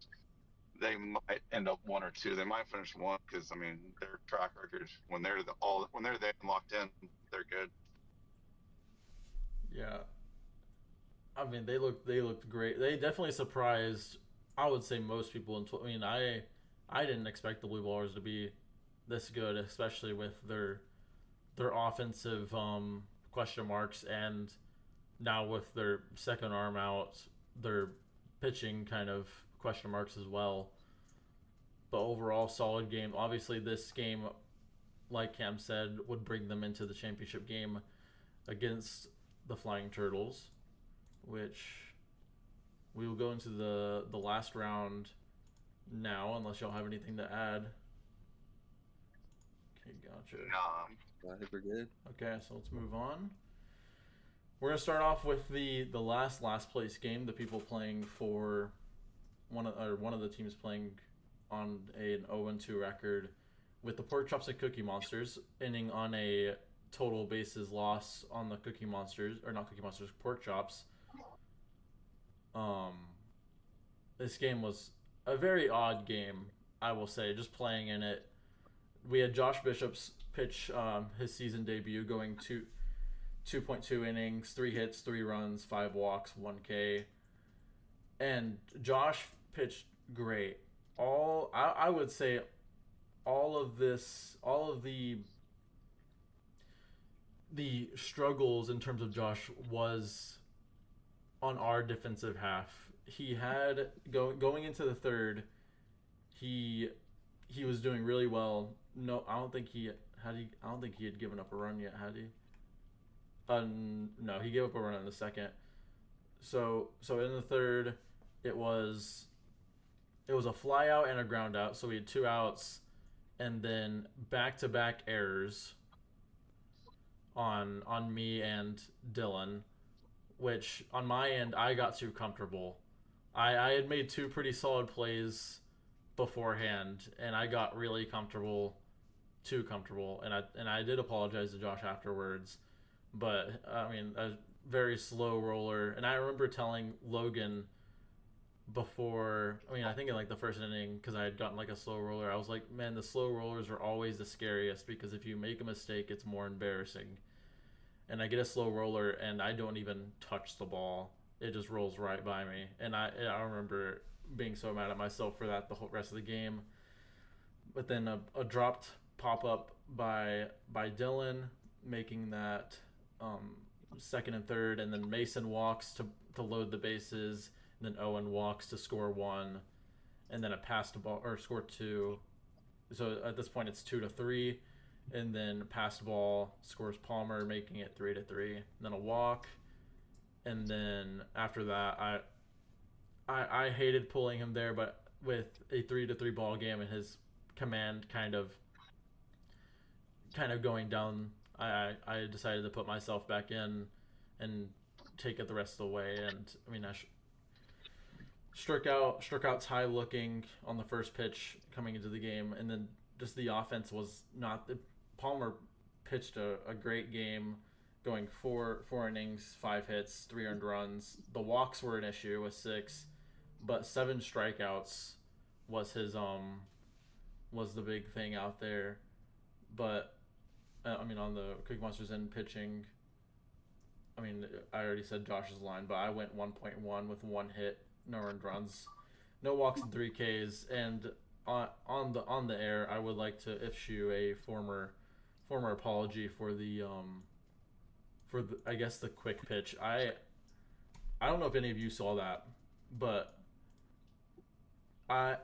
they might end up 1 or 2. They might finish 1 because, I mean, their track record when they're there and locked in, they're good. Yeah, I mean they looked great. They definitely surprised, I would say, most people. I mean, I didn't expect the Blue Ballers to be this good, especially with their offensive question marks, and now with their second arm out, their pitching kind of question marks as well. But overall, solid game. Obviously, this game, like Cam said, would bring them into the championship game against the Flying Turtles, which we will go into the last round now, unless y'all have anything to add. Okay, gotcha. I think we're good. Okay, so let's move on. We're gonna start off with the last place game. The people playing for one of the teams playing on an 0-2 record, with the Pork Chops and Cookie Monsters ending on a total bases loss on the Cookie Monsters, or not Cookie Monsters, Pork Chops. This game was a very odd game, I will say. Just playing in it, we had Josh Bishop's pitch his season debut, going 2.2 innings, 3 hits, 3 runs, 5 walks, 1 K. And Josh pitched great. I would say all of the struggles in terms of Josh was on our defensive half. He had going into the third, he was doing really well. No, I don't think he had given up a run yet, had he? No, he gave up a run in the second. So in the third, it was a fly out and a ground out. So we had 2 outs, and then back-to-back errors on me and Dylan, which on my end I got too comfortable. I had made two pretty solid plays beforehand, and I got really comfortable, too comfortable, and I did apologize to Josh afterwards, but I mean a very slow roller, and I remember telling Logan before, I mean I think in like the first inning, because I had gotten like a slow roller, I was like, man, the slow rollers are always the scariest because if you make a mistake, it's more embarrassing. And I get a slow roller and I don't even touch the ball. It just rolls right by me. And I remember being so mad at myself for that the whole rest of the game. But then a dropped pop up by Dylan, making that second and third, and then Mason walks to load the bases, and then Owen walks to score one, and then a pass to ball or score two. So at this point it's 2-3. And then pass the ball, scores Palmer, making it 3-3. And then a walk, and then after that, I hated pulling him there, but with a 3-3 ball game and his command kind of going down, I decided to put myself back in and take it the rest of the way. And I mean, I struck out high looking on the first pitch coming into the game, and then just the offense was not the. Palmer pitched a great game, going four innings, 5 hits, 3 earned runs. The walks were an issue with 6, but 7 strikeouts was his was the big thing out there. But I mean, on the Cookie Monsters end pitching, I mean, I already said Josh's line, but I went 1.1 with 1 hit, no earned runs, no walks and 3 Ks. And on the air, I would like to issue a former apology for the I guess the quick pitch. I don't know if any of you saw that, but I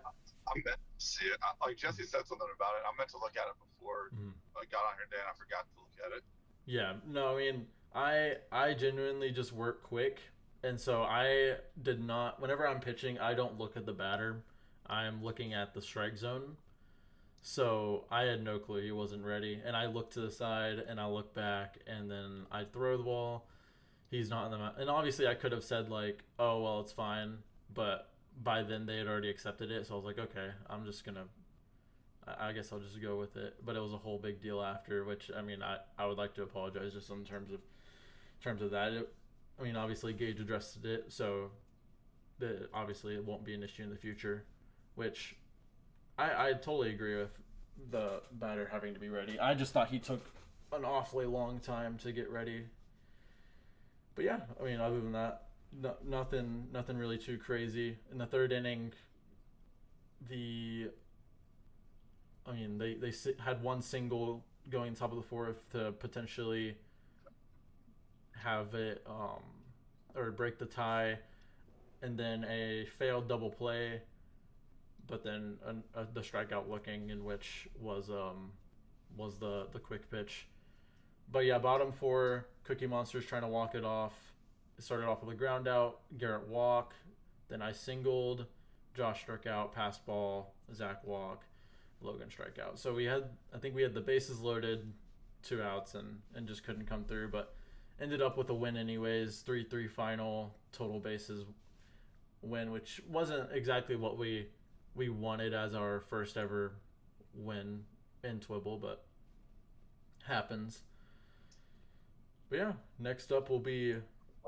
meant to see it. Like Jesse said something about it. I meant to look at it before I got on here today, and I forgot to look at it. Yeah, no, I mean, I genuinely just work quick, and so I did not. Whenever I'm pitching, I don't look at the batter. I'm looking at the strike zone. So I had no clue he wasn't ready, and I look to the side and I look back, and then I throw the ball. He's not in the mound, and obviously I could have said like, "Oh well, it's fine," but by then they had already accepted it, so I was like, "Okay, I'm just gonna, I guess I'll just go with it." But it was a whole big deal after, which I mean, I would like to apologize just in terms of that. I mean, obviously Gage addressed it, so obviously it won't be an issue in the future, which. I totally agree with the batter having to be ready. I just thought he took an awfully long time to get ready. But yeah, I mean, other than that, nothing really too crazy. In the third inning, they had one single going top of the fourth to potentially have it or break the tie, and then a failed double play. But then the strikeout looking, in which was the quick pitch. But yeah, bottom 4, Cookie Monsters trying to walk it off. It started off with a ground out, Garrett walk, then I singled, Josh struck out, pass ball, Zach walk, Logan strikeout. So I think we had the bases loaded, 2 outs, and just couldn't come through. But ended up with a win anyways, 3-3 final, total bases win, which wasn't exactly what we wanted as our first ever win in TWBL, but happens. But yeah, next up will be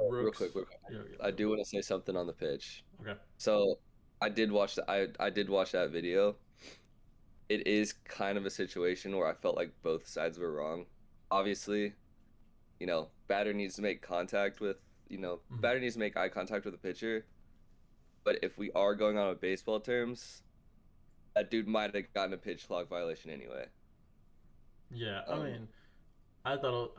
Rooks. Real quick. Yeah. I do want to say something on the pitch. Okay. So I did watch that video. It is kind of a situation where I felt like both sides were wrong. Obviously, batter needs to make contact with, batter needs to make eye contact with the pitcher. But if we are going on with baseball terms, that dude might have gotten a pitch clock violation anyway. Yeah, I mean, I thought,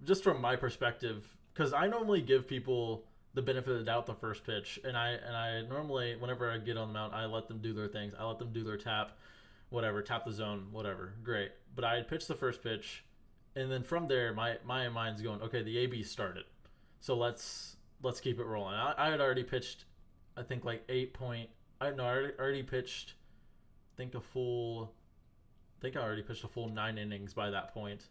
just from my perspective, because I normally give people the benefit of the doubt the first pitch, and I normally, whenever I get on the mound, I let them do their things. I let them do their tap, whatever, tap the zone, whatever, great. But I had pitched the first pitch, and then from there, my mind's going, okay, the AB started, so let's keep it rolling. I had already pitched, I think like I already pitched, I think a full think I already pitched a full 9 innings by that point.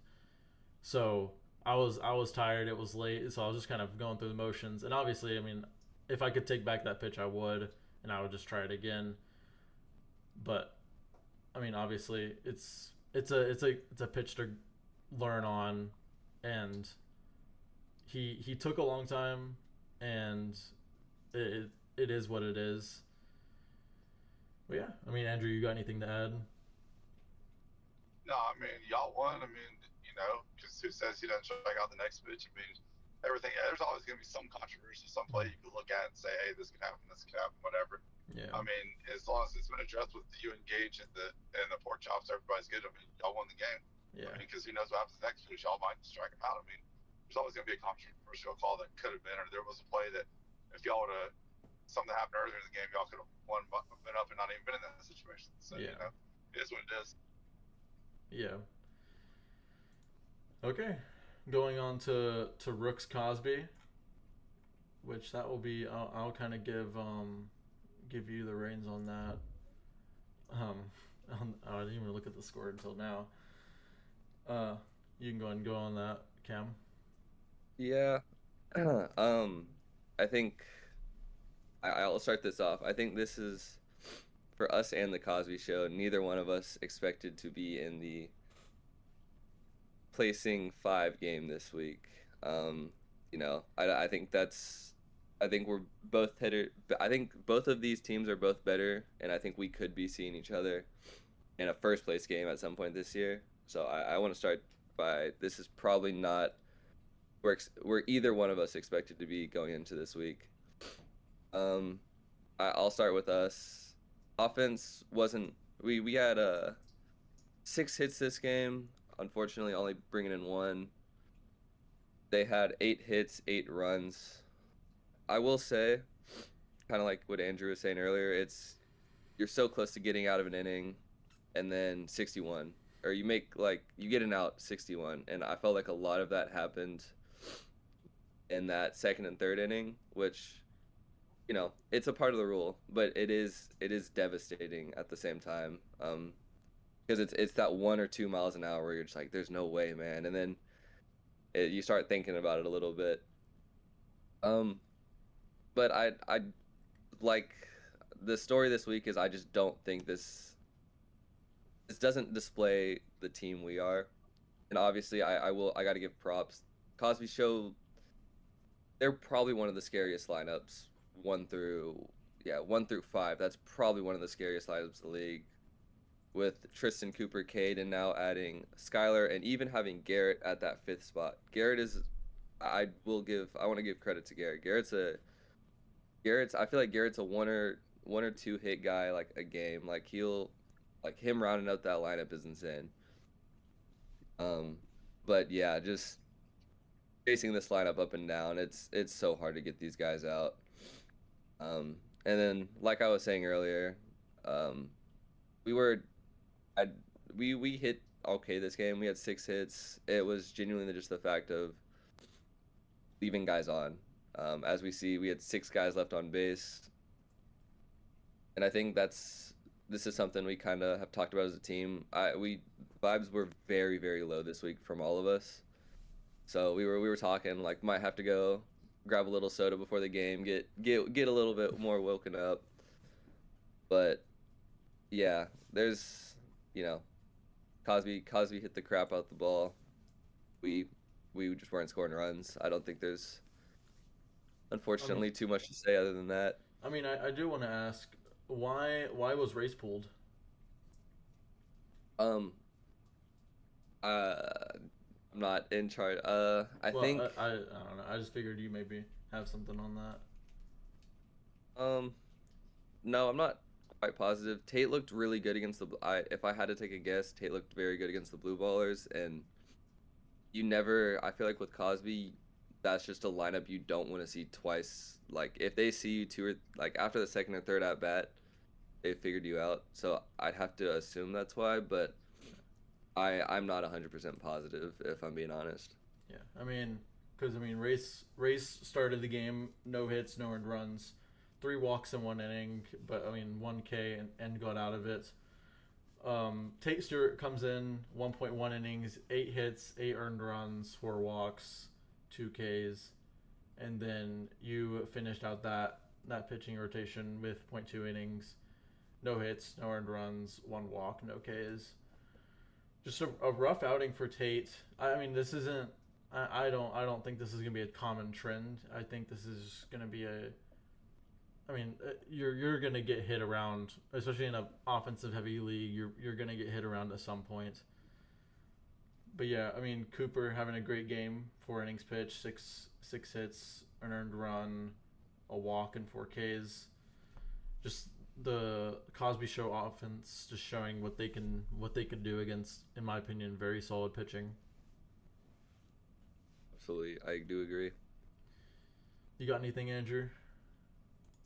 So I was tired. It was late, so I was just kind of going through the motions. And obviously, I mean, if I could take back that pitch, I would, and I would just try it again. But I mean, obviously, it's a pitch to learn on, and he took a long time, and it is what it is. But yeah, I mean, Andrew, you got anything to add? No, I mean, y'all won. I mean, because who says he doesn't strike out the next pitch? I mean, everything. There's always going to be some controversy, some play you can look at and say, hey, this could happen, whatever. Yeah. I mean, as long as it's been addressed with you engage in the pork chops, everybody's good. I mean, y'all won the game. Yeah. I mean, because who knows what happens next pitch? Y'all might strike him out. I mean, there's always going to be a controversial call that could have been, or there was a play that if y'all would have something happened earlier in the game, y'all could have been up and not even been in that situation. So it is what it is. Yeah. Okay, going on to Rooks Cosby, which that will be. I'll kind of give you the reins on that. I didn't even look at the score until now. You can go ahead and go on that, Cam. Yeah. I think I'll start this off. I think this is, for us and the Cosby Show, neither one of us expected to be in the placing 5 game this week. I think we're both headed. I think both of these teams are both better, and I think we could be seeing each other in a first place game at some point this year. So I want to start by, this is probably not where either one of us expected to be going into this week. I'll start with us. Offense wasn't. We had 6 hits this game. Unfortunately, only bringing in 1. They had 8 hits, 8 runs. I will say, kind of like what Andrew was saying earlier, you're so close to getting out of an inning, and then 61, or you get an out 61, and I felt like a lot of that happened in that second and third inning, which, it's a part of the rule, but it is devastating at the same time. Because it's that 1 or 2 miles an hour where you're just like, there's no way, man. And then you start thinking about it a little bit. But I like, the story this week is, I just don't think this doesn't display the team we are. And obviously I got to give props. Cosby Show, they're probably one of the scariest lineups, 1 through 5. That's probably one of the scariest lineups in the league, with Tristan, Cooper, Cade, and now adding Skylar, and even having Garrett at that 5th spot. Garrett is, I want to give credit to Garrett. I feel like Garrett's a one or two hit guy, like a game. Like him rounding out that lineup is insane. But yeah, just facing this lineup up and down, it's so hard to get these guys out. And then, like I was saying earlier, we hit okay this game. We had 6 hits. It was genuinely just the fact of leaving guys on. As we see, we had 6 guys left on base. And I think this is something we kind of have talked about as a team. Vibes were very, very low this week from all of us. So we were talking, like, might have to go grab a little soda before the game, get a little bit more woken up. But yeah, there's, Cosby hit the crap out the ball. We just weren't scoring runs. I don't think there's, unfortunately, too much to say other than that. I mean, I do want to ask, why was Race pulled? I'm not in charge. I think I don't know. I just figured you maybe have something on that. No, I'm not quite positive. Tate looked really good against if I had to take a guess, Tate looked very good against the Blue Ballers, and I feel like with Cosby, that's just a lineup you don't want to see twice. Like, if they see you after the second or third at bat, they figured you out. So I'd have to assume that's why, but I'm not 100% positive, if I'm being honest. Yeah, I mean, because Race started the game, no hits, no earned runs, 3 walks in 1 inning, but 1 K and got out of it. Tate Stewart comes in 1.1 innings, 8 hits, 8 earned runs, 4 walks, 2 Ks, and then you finished out that pitching rotation with 0.2 innings, no hits, no earned runs, 1 walk, no Ks. Just a rough outing for Tate. I mean, this isn't. I don't think this is gonna be a common trend. I think this is gonna be a. I mean, you're gonna get hit around, especially in an offensive heavy league. You're gonna get hit around at some point. But yeah, I mean, Cooper having a great game, 4 innings pitched, six hits, an earned run, a walk, and 4 Ks. Just the Cosby Show offense, just showing what they can do against, in my opinion, very solid pitching. Absolutely, I do agree. You got anything, Andrew?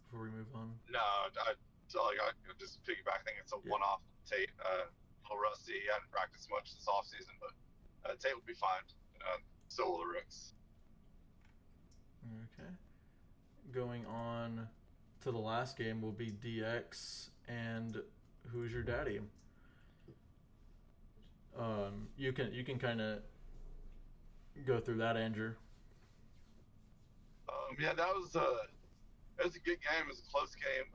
Before we move on. No, I just piggyback. I think it's a one-off. Tate, a little rusty. He hadn't practiced much this offseason, but Tate will be fine. So will the Rooks. Okay. Going on to the last game will be DX and Who's Your Daddy? You can kind of go through that, Andrew. Yeah, that was it was a good game. It was a close game.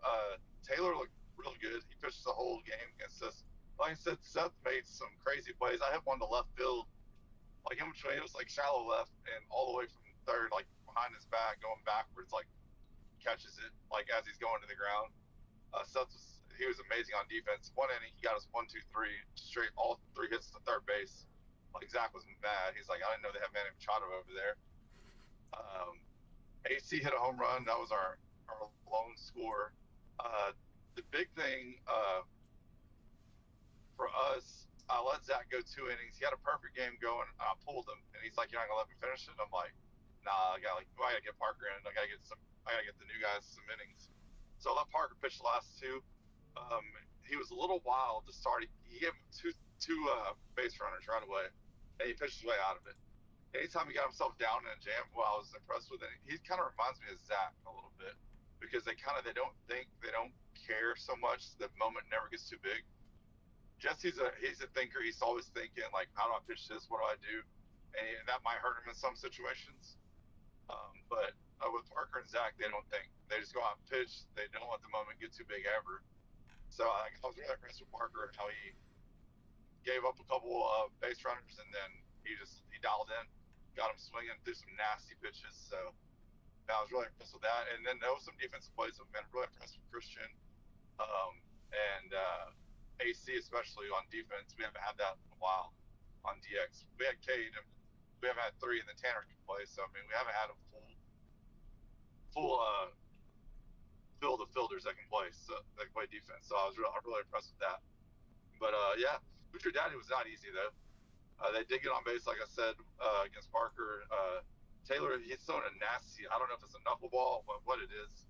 Taylor looked really good. He pitched the whole game against us. Like I said, Seth made some crazy plays. I had one to left field, like in between. It was like shallow left and all the way from third, like behind his back, going backwards, like catches it like as he's going to the ground. Seth was amazing on defense. One inning, he got us 1, 2, 3 straight, all 3 hits to third base. Like Zach was mad. He's like, I didn't know they have Manny Machado over there. AC hit a home run. That was our lone score. The big thing for us, I let Zach go 2 innings. He had a perfect game going. I pulled him, and he's like, "You're not gonna let me finish it?" I'm like, "Nah, I gotta get Parker in. I gotta get the new guys some innings." So I let Parker pitch the last 2. He was a little wild to start. He gave him two base runners right away, and he pitched his way out of it. Anytime he got himself down in a jam, well, I was impressed with it. He kind of reminds me of Zach a little bit because they don't care so much. The moment never gets too big. Jesse's he's a thinker. He's always thinking like, how do I pitch this? What do I do? And that might hurt him in some situations. But with Parker and Zach, they don't think. They just go out and pitch. They don't let the moment get too big ever. So I was really impressed with Parker and how he gave up a couple of base runners and then he dialed in, got him swinging through some nasty pitches. So I was really impressed with that. And then there was some defensive plays. I've been really impressed with Christian and AC, especially on defense. We haven't had that in a while on DX. We had Cade, and we haven't had 3, and the Tanner can play. So I mean, we haven't had a full field of fielders that can play defense. So I'm really impressed with that. But yeah, Who's Your Daddy was not easy though. They did get on base, like I said, against Parker. Taylor, he's throwing a nasty. I don't know if it's a knuckleball, what it is,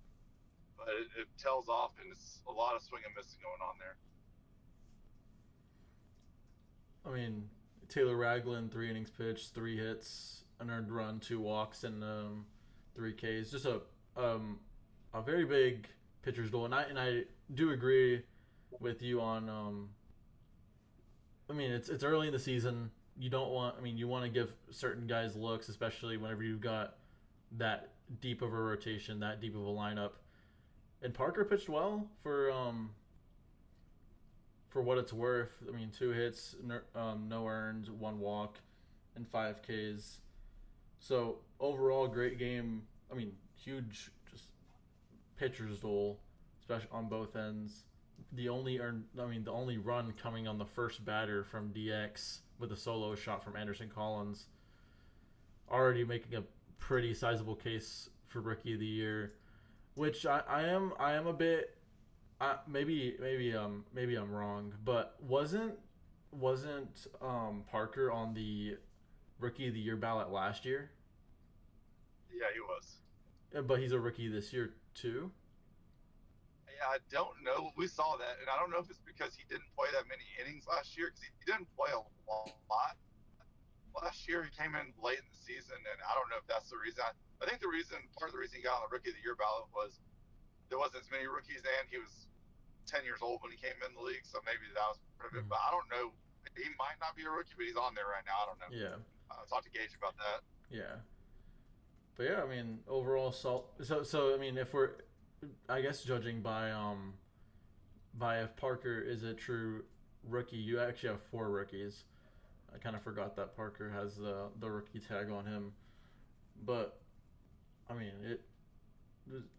but it tails off, and it's a lot of swing and missing going on there. I mean, Taylor Ragland, 3 innings pitched, 3 hits, an earned run, 2 walks, and 3 Ks. Just a very big pitcher's duel, and I do agree with you on. I mean, it's early in the season. You don't want. I mean, you want to give certain guys looks, especially whenever you've got that deep of a rotation, that deep of a lineup. And Parker pitched well for what it's worth. I mean, 2 hits, no earned, 1 walk, and 5 Ks. So overall, great game. I mean, huge just pitcher's duel, especially on both ends. The only run coming on the first batter from DX with a solo shot from Anderson Collins, already making a pretty sizable case for Rookie of the Year, which I am a bit. Maybe I'm wrong, but wasn't Parker on the Rookie of the Year ballot last year? Yeah, he was. But he's a rookie this year too. Yeah, I don't know. We saw that, and I don't know if it's because he didn't play that many innings last year, because he didn't play a lot. Last year, he came in late in the season, and I don't know if that's the reason. I think part of the reason he got on the Rookie of the Year ballot was there wasn't as many rookies, and he was 10 years old when he came in the league, so maybe that was part of it. But I don't know. He might not be a rookie, but he's on there right now. I don't know. Yeah. Talk to Gage about that. Yeah. But yeah, I mean, overall, so I mean, if we're, I guess, judging by if Parker is a true rookie, you actually have 4 rookies. I kind of forgot that Parker has the rookie tag on him, but I mean, it,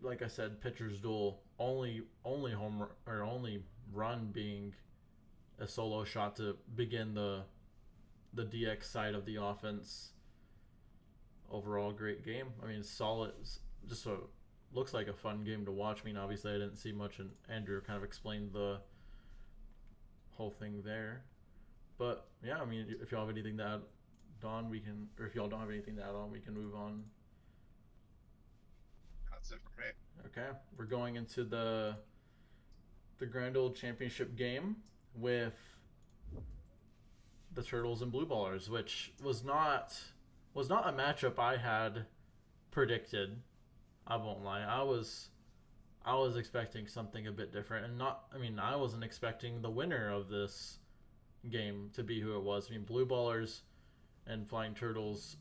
like I said, pitcher's duel, only home or only run being a solo shot to begin the DX side of the offense. Overall, great game. I mean, solid. Just looks like a fun game to watch. I mean, obviously, I didn't see much, and Andrew kind of explained the whole thing there. But yeah, I mean, if y'all have anything to add on, we can, or if y'all don't have anything to add on, we can move on. That's it for me. Okay, we're going into the Grand Old Championship game with the Turtles and Blue Ballers, which was not a matchup I had predicted. I won't lie. I was expecting something a bit different, and I wasn't expecting the winner of this game to be who it was. I mean, Blue Ballers and Flying Turtles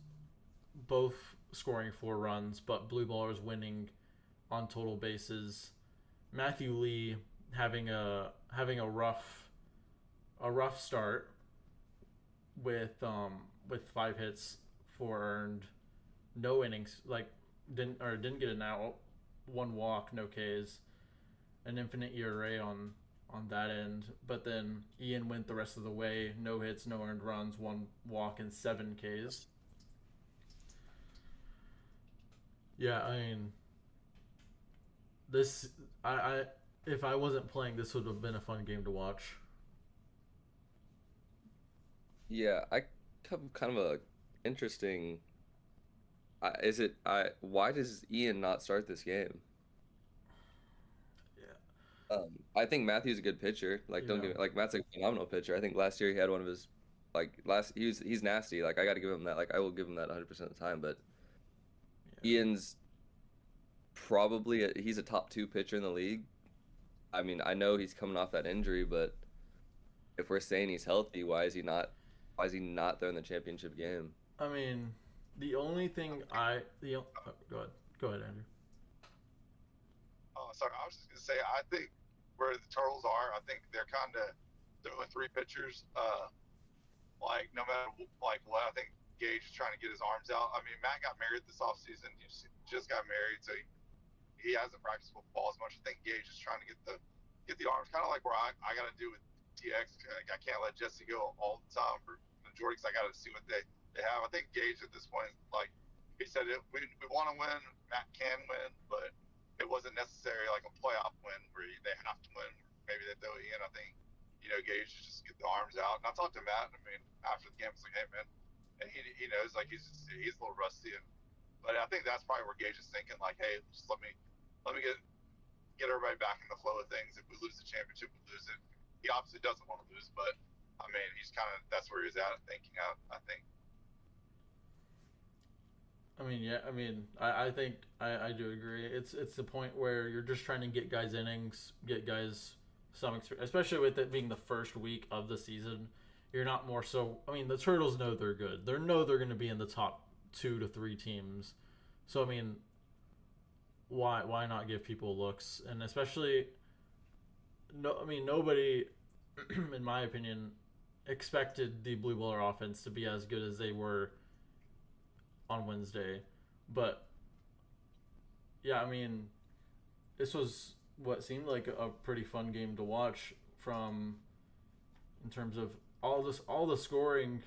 both scoring 4 runs, but Blue Ballers winning on total bases. Matthew Lee having a rough start with 5 hits, 4 earned, no innings, like didn't get an out, 1 walk, no Ks, an infinite ERA on that end. But then Ian went the rest of the way, no hits, no earned runs, 1 walk, and 7 Ks. Yeah, I mean, this I if I wasn't playing, this would have been a fun game to watch. Yeah, I have kind of a interesting. Why does Ian not start this game? Yeah. I think Matthew's a good pitcher. Like, don't Yeah. get me, like, Matt's a phenomenal pitcher. I think last year he had one of his, he's nasty. Like, I got to give him that. Like, I will give him that 100% of the time. But Yeah. Ian's probably he's a top 2 pitcher in the league. I mean, I know he's coming off that injury, but if we're saying he's healthy, why is he not there in the championship game? I mean, the only thing go ahead, Andrew. Oh, sorry. I was just gonna say, I think where the Turtles are, I think they're kind of doing 3 pitchers. Like no matter what, I think Gage is trying to get his arms out. I mean, Matt got married this offseason. He just got married, so he hasn't practiced football as much. I think Gage is trying to get the arms, kind of like where I got to do with TX. I can't let Jesse go all the time for the majority, because I got to see what they have. I think Gage at this point, like he said, we want to win. Matt can win, but it wasn't necessarily like a playoff win where they have to win. Maybe they throw it in. I think, Gage just get the arms out. And I talked to Matt. I mean, after the game, I was like, hey man, and he knows, like, he's a little rusty. But I think that's probably where Gage is thinking, like, hey, just let me get everybody back in the flow of things. If we lose the championship, we lose it. He obviously doesn't want to lose, but I mean, he's kind of, that's where he's at thinking. I think. I mean, yeah. I mean, I think I do agree. It's the point where you're just trying to get guys innings, get guys some experience, especially with it being the first week of the season. You're not more so. I mean, the Turtles know they're good. They're going to be in the top 2 to 3 teams. So I mean, why not give people looks? And especially, nobody, in my opinion, expected the Blue Baller offense to be as good as they were on Wednesday. But yeah, I mean, this was what seemed like a pretty fun game to watch, in terms of all the scoring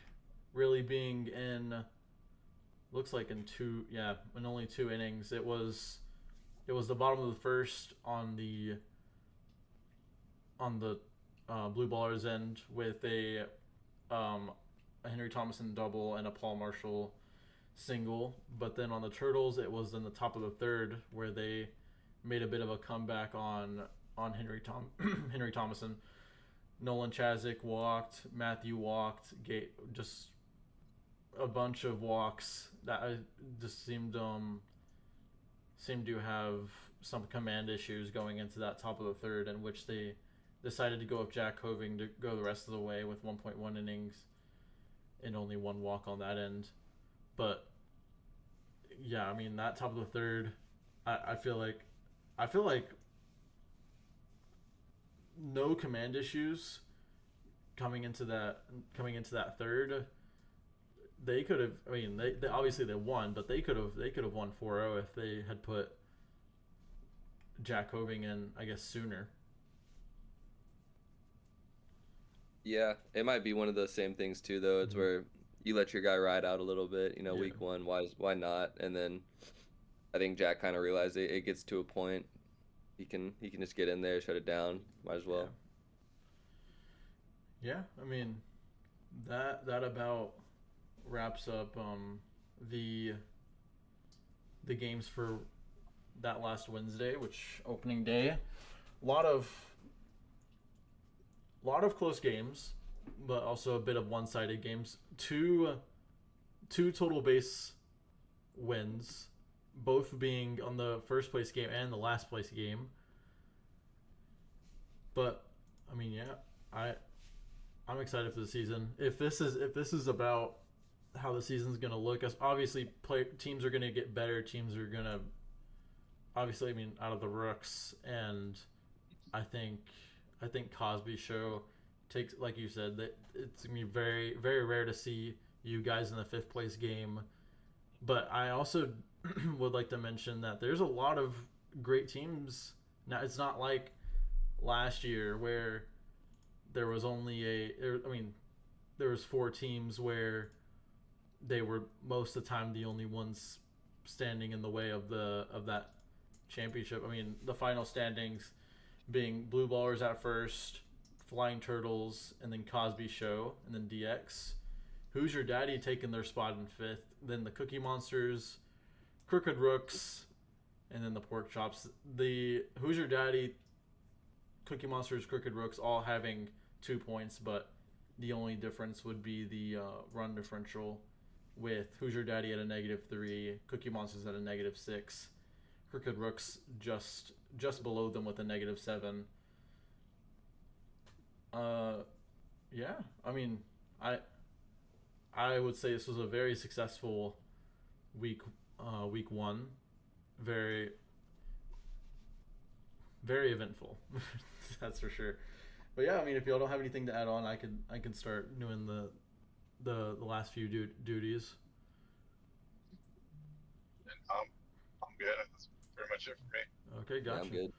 really being in, looks like in only 2 innings. It was the bottom of the first on the Blue Ballers end with a Henry Thomason double and a Paul Marshall single. But then on the Turtles, it was in the top of the 3rd where they made a bit of a comeback on Henry Thomason. Nolan Chazik walked, Matthew walked, just a bunch of walks that just seemed to have some command issues going into that top of the 3rd, in which they decided to go with Jack Hoving to go the rest of the way with 1.1 innings and only 1 walk on that end. But yeah, I mean that top of the third, I feel like no command issues coming into that third. They could have. I mean, they obviously they won, but they could have won 4-0 if they had put Jack Hoving in, I guess, sooner. Yeah, it might be one of those same things too, though. It's where you let your guy ride out a little bit, Yeah. week one. Why not? And then I think Jack kind of realized it gets to a point he can just get in there, shut it down. Might as well. Yeah, I mean that about wraps up the games for that last Wednesday, which opening day. A lot of close games, but also a bit of one-sided games. Two total base wins, both being on the first place game and the last place game. But I mean, yeah, I'm excited for the season. If this is about how the season's gonna look, as obviously teams are gonna get better. Teams are gonna obviously, I mean, out of the Rooks, and I think Cosby show takes, like you said, that it's gonna be very, very rare to see you guys in the 5th place game. But I also would like to mention that there's a lot of great teams now. It's not like last year where there was only there was 4 teams where they were most of the time the only ones standing in the way of that championship. I mean, the final standings being Blue Ballers at first, Flying Turtles, and then Cosby Show, and then DX. Who's Your Daddy taking their spot in 5th, then the Cookie Monsters, Crooked Rooks, and then the Pork Chops. The Who's Your Daddy, Cookie Monsters, Crooked Rooks all having 2 points, but the only difference would be the run differential, with Who's Your Daddy at a -3, Cookie Monsters at a -6, Crooked Rooks just below them with a -7. Yeah, I mean, I would say this was a very successful week 1, very very eventful. That's for sure. But yeah, I mean, if y'all don't have anything to add on, I can start doing the last few duties. And I'm good. That's pretty much it for me. Okay, gotcha. Yeah, I'm good.